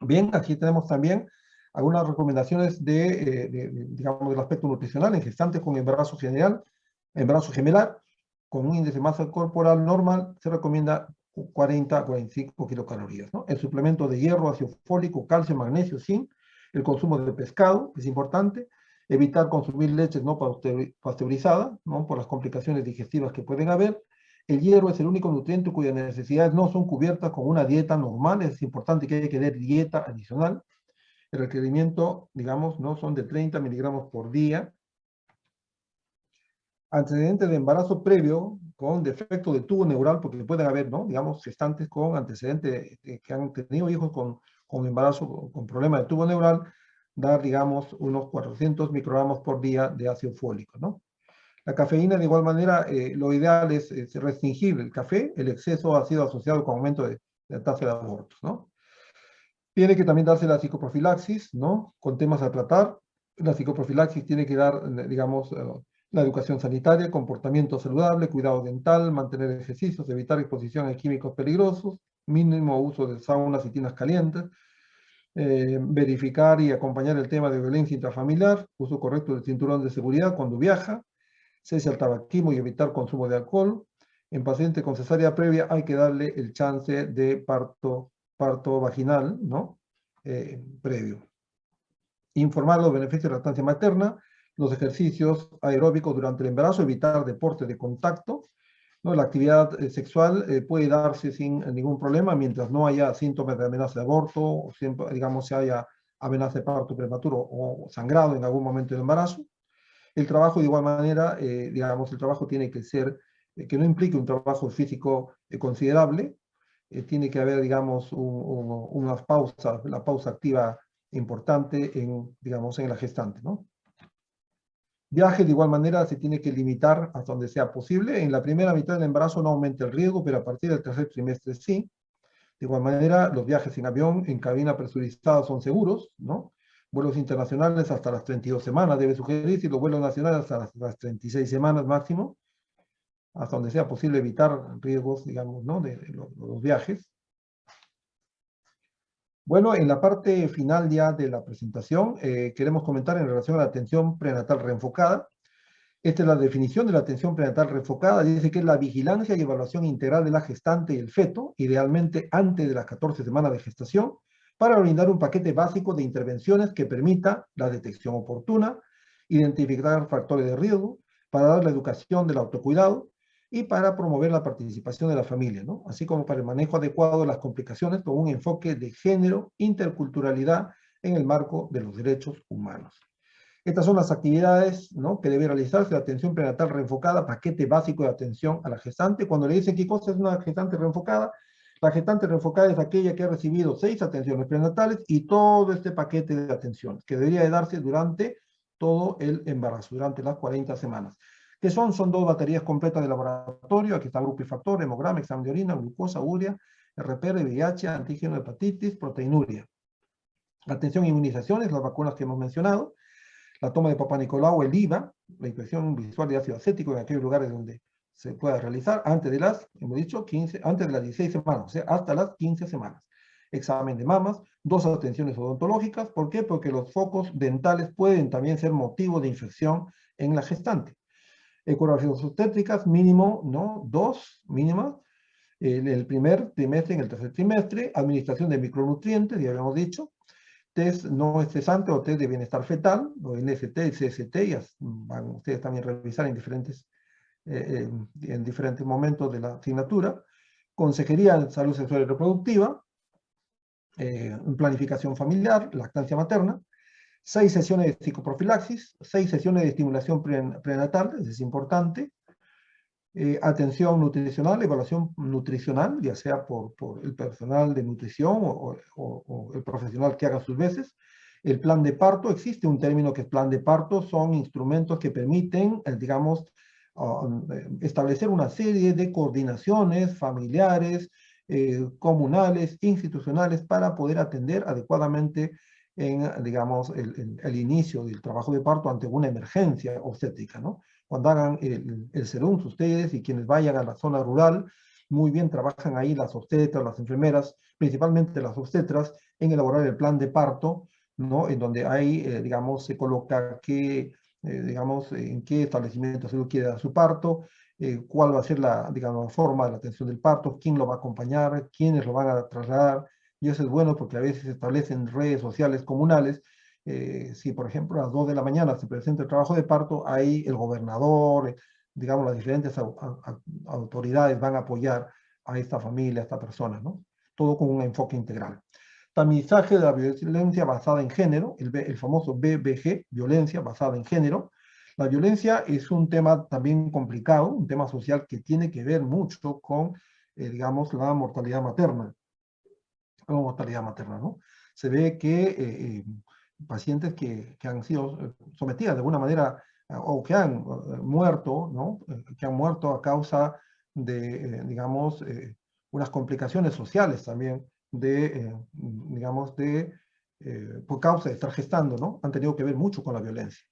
Bien, aquí tenemos también algunas recomendaciones digamos, del aspecto nutricional en gestantes con embarazo general, embarazo gemelar, con un índice de masa corporal normal, se recomienda 40 a 45 kilocalorías, ¿no? El suplemento de hierro, ácido fólico, calcio, magnesio, zinc, el consumo de pescado, es importante, evitar consumir leches no pasteurizadas, ¿no? Por las complicaciones digestivas que pueden haber. El hierro es el único nutriente cuyas necesidades no son cubiertas con una dieta normal. Es importante que haya que tener dieta adicional. El requerimiento, digamos, no son de 30 miligramos por día. Antecedentes de embarazo previo con defecto del tubo neural, porque pueden haber, ¿no? Digamos, gestantes con antecedentes que han tenido hijos con embarazo, con problema de tubo neural, dar, digamos, unos 400 microgramos por día de ácido fólico, ¿no? La cafeína, de igual manera, lo ideal es restringir el café. El exceso ha sido asociado con aumento de la tasa de abortos, ¿no? Tiene que también darse la psicoprofilaxis, ¿no? Con temas a tratar. La psicoprofilaxis tiene que dar, digamos, la educación sanitaria, comportamiento saludable, cuidado dental, mantener ejercicios, evitar exposición a químicos peligrosos, mínimo uso de saunas y tinas calientes, verificar y acompañar el tema de violencia intrafamiliar, uso correcto del cinturón de seguridad cuando viaja, cese al tabaquismo y evitar consumo de alcohol. En pacientes con cesárea previa hay que darle el chance de parto vaginal, ¿no? Previo. Informar los beneficios de la lactancia materna, los ejercicios aeróbicos durante el embarazo, evitar deporte de contacto, ¿no? La actividad sexual puede darse sin ningún problema mientras no haya síntomas de amenaza de aborto, o siempre, digamos, si haya amenaza de parto prematuro o sangrado en algún momento del embarazo. El trabajo, de igual manera, digamos, el trabajo tiene que ser, que no implique un trabajo físico considerable, tiene que haber, digamos, unas pausas, la pausa activa importante digamos, en la gestante, ¿no? Viaje, de igual manera, se tiene que limitar hasta donde sea posible. En la primera mitad del embarazo no aumenta el riesgo, pero a partir del tercer trimestre sí. De igual manera, los viajes en avión, en cabina presurizada son seguros, ¿no? Vuelos internacionales hasta las 32 semanas debe sugerirse, y los vuelos nacionales hasta las 36 semanas máximo, hasta donde sea posible evitar riesgos, digamos, ¿no? de los viajes. Bueno, en la parte final ya de la presentación, queremos comentar en relación a la atención prenatal reenfocada. Esta es la definición de la atención prenatal reenfocada. Dice que es la vigilancia y evaluación integral de la gestante y el feto, idealmente antes de las 14 semanas de gestación, para brindar un paquete básico de intervenciones que permita la detección oportuna identificar factores de riesgo, para dar la educación del autocuidado y para promover la participación de la familia, ¿no? Así como para el manejo adecuado de las complicaciones con un enfoque de género, interculturalidad en el marco de los derechos humanos. Estas son las actividades, ¿no?, que debe realizarse: la atención prenatal reenfocada, paquete básico de atención a la gestante. Cuando le dicen qué cosa es una gestante reenfocada, la gestante reenfocada es aquella que ha recibido 6 atenciones prenatales y todo este paquete de atenciones que debería de darse durante todo el embarazo, durante las 40 semanas. ¿Qué son? Son 2 baterías completas de laboratorio. Aquí está grupo y factor, hemograma, examen de orina, glucosa, urea, RPR, VIH, antígeno, hepatitis, proteinuria. Atención e inmunizaciones, las vacunas que hemos mencionado, la toma de Papá Nicolau, el IVA, la inspección visual de ácido acético en aquellos lugares donde se pueda realizar antes de las, hemos dicho, antes de las 16 semanas, o sea, hasta las 15 semanas. Examen de mamas, 2 atenciones odontológicas. ¿Por qué? Porque los focos dentales pueden también ser motivo de infección en la gestante. Ecografías obstétricas, mínimo, ¿no?, 2 mínimas, en el primer trimestre, en el tercer trimestre. Administración de micronutrientes, ya habíamos dicho. Test no estresante o test de bienestar fetal, o NST y CST, ya van ustedes también a revisar en diferentes momentos de la asignatura. Consejería en salud sexual y reproductiva, planificación familiar, lactancia materna, 6 sesiones de psicoprofilaxis, 6 sesiones de estimulación prenatal, eso es importante. Atención nutricional, evaluación nutricional, ya sea por el personal de nutrición o el profesional que haga sus veces. El plan de parto, existe un término que es plan de parto, son instrumentos que permiten, digamos, establecer una serie de coordinaciones familiares, comunales, institucionales, para poder atender adecuadamente digamos, el inicio del trabajo de parto ante una emergencia obstétrica, ¿no? Cuando hagan el SERUMS ustedes y quienes vayan a la zona rural, muy bien trabajan ahí las obstetras, las enfermeras, principalmente las obstetras, en elaborar el plan de parto, ¿no?, en donde ahí, digamos, se coloca digamos, en qué establecimiento de salud quiere dar su parto, cuál va a ser digamos, la forma de la atención del parto, quién lo va a acompañar, quiénes lo van a trasladar. Y eso es bueno porque a veces se establecen redes sociales comunales. Si, por ejemplo, a las 2 de la mañana se presenta el trabajo de parto, ahí el gobernador, digamos, las diferentes autoridades van a apoyar a esta familia, a esta persona, ¿no? Todo con un enfoque integral. Tamizaje de la violencia basada en género, el famoso BBG, violencia basada en género. La violencia es un tema también complicado, un tema social que tiene que ver mucho con, digamos, la mortalidad materna. ¿No? Se ve que pacientes que han sido sometidas de alguna manera o que han muerto, ¿no?, que han muerto a causa de, digamos, unas complicaciones sociales también, digamos, por causa de estar gestando, ¿no?, han tenido que ver mucho con la violencia.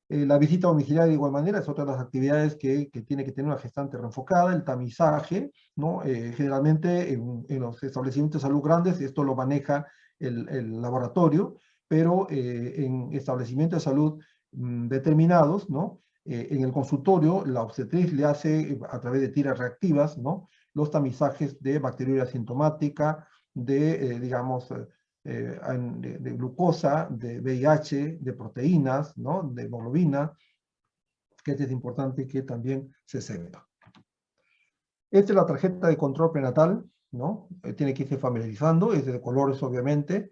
La visita domiciliaria de igual manera es otra de las actividades que tiene que tener una gestante reenfocada. El tamizaje, ¿no? Generalmente en los establecimientos de salud grandes esto lo maneja el laboratorio, pero en establecimientos de salud determinados, ¿no?, en el consultorio la obstetriz le hace a través de tiras reactivas, ¿no?, los tamizajes de bacteriuria asintomática, digamos, de glucosa, de VIH, de proteínas, ¿no?, de hemoglobina, que es importante que también se sepa. Esta es la tarjeta de control prenatal, ¿no? Tiene que irse familiarizando, es de colores obviamente.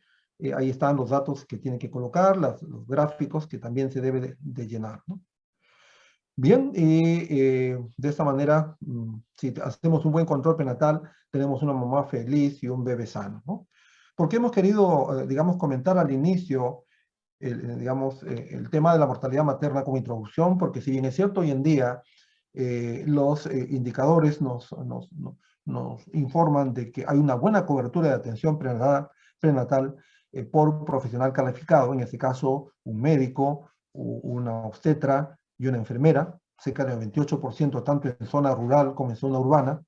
Ahí están los datos que tiene que colocar, los gráficos que también se debe de llenar, ¿no? Bien, de esta manera, si hacemos un buen control prenatal, tenemos una mamá feliz y un bebé sano, ¿no? Porque hemos querido, digamos, comentar al inicio, digamos, el tema de la mortalidad materna como introducción, porque si bien es cierto, hoy en día los indicadores nos informan de que hay una buena cobertura de atención prenatal por profesional calificado, en este caso un médico, una obstetra y una enfermera, cerca del 28% tanto en zona rural como en zona urbana,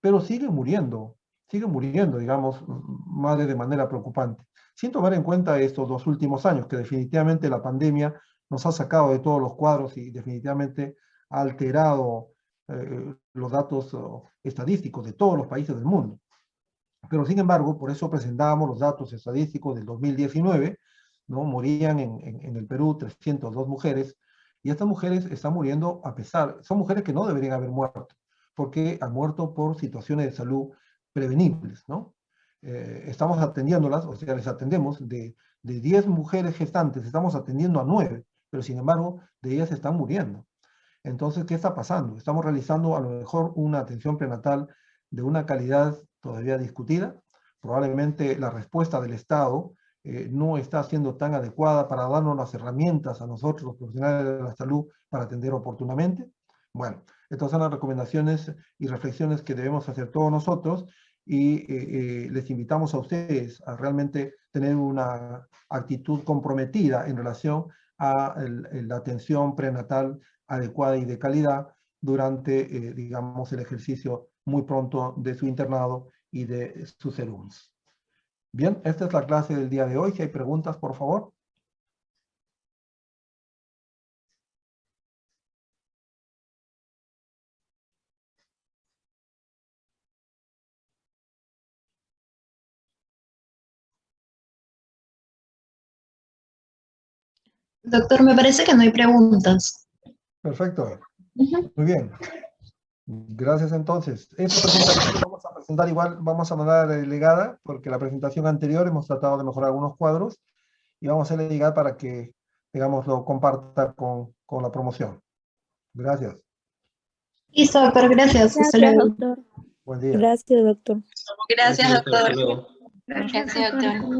pero siguen muriendo, digamos, madres de manera preocupante. Sin tomar en cuenta estos 2 últimos años, que definitivamente la pandemia nos ha sacado de todos los cuadros y definitivamente ha alterado los datos estadísticos de todos los países del mundo. Pero sin embargo, por eso presentamos los datos estadísticos del 2019, ¿no? Morían en el Perú 302 mujeres, y estas mujeres están muriendo son mujeres que no deberían haber muerto, porque han muerto por situaciones de salud prevenibles, ¿no? Estamos atendiéndolas, o sea, les atendemos de 10 mujeres gestantes, estamos atendiendo a 9, pero sin embargo, de ellas están muriendo. Entonces, ¿qué está pasando? Estamos realizando a lo mejor una atención prenatal de una calidad todavía discutida. Probablemente la respuesta del Estado no está siendo tan adecuada para darnos las herramientas a nosotros, los profesionales de la salud, para atender oportunamente. Bueno, estas son las recomendaciones y reflexiones que debemos hacer todos nosotros, y les invitamos a ustedes a realmente tener una actitud comprometida en relación a la atención prenatal adecuada y de calidad durante, digamos, el ejercicio muy pronto de su internado y de sus serums. Bien, esta es la clase del día de hoy. Si hay preguntas, por favor. Doctor, me parece que no hay preguntas. Perfecto. Muy bien. Gracias entonces. Esta presentación vamos a presentar igual, vamos a mandar a la delegada, porque la presentación anterior hemos tratado de mejorar algunos cuadros, y vamos a hacerle llegar para que, digamos, lo comparta con la promoción. Gracias. Listo, doctor, gracias. Hasta Gracias, luego. doctor. Buen día. Gracias, doctor. Gracias, doctor. Hasta luego. Gracias, doctor.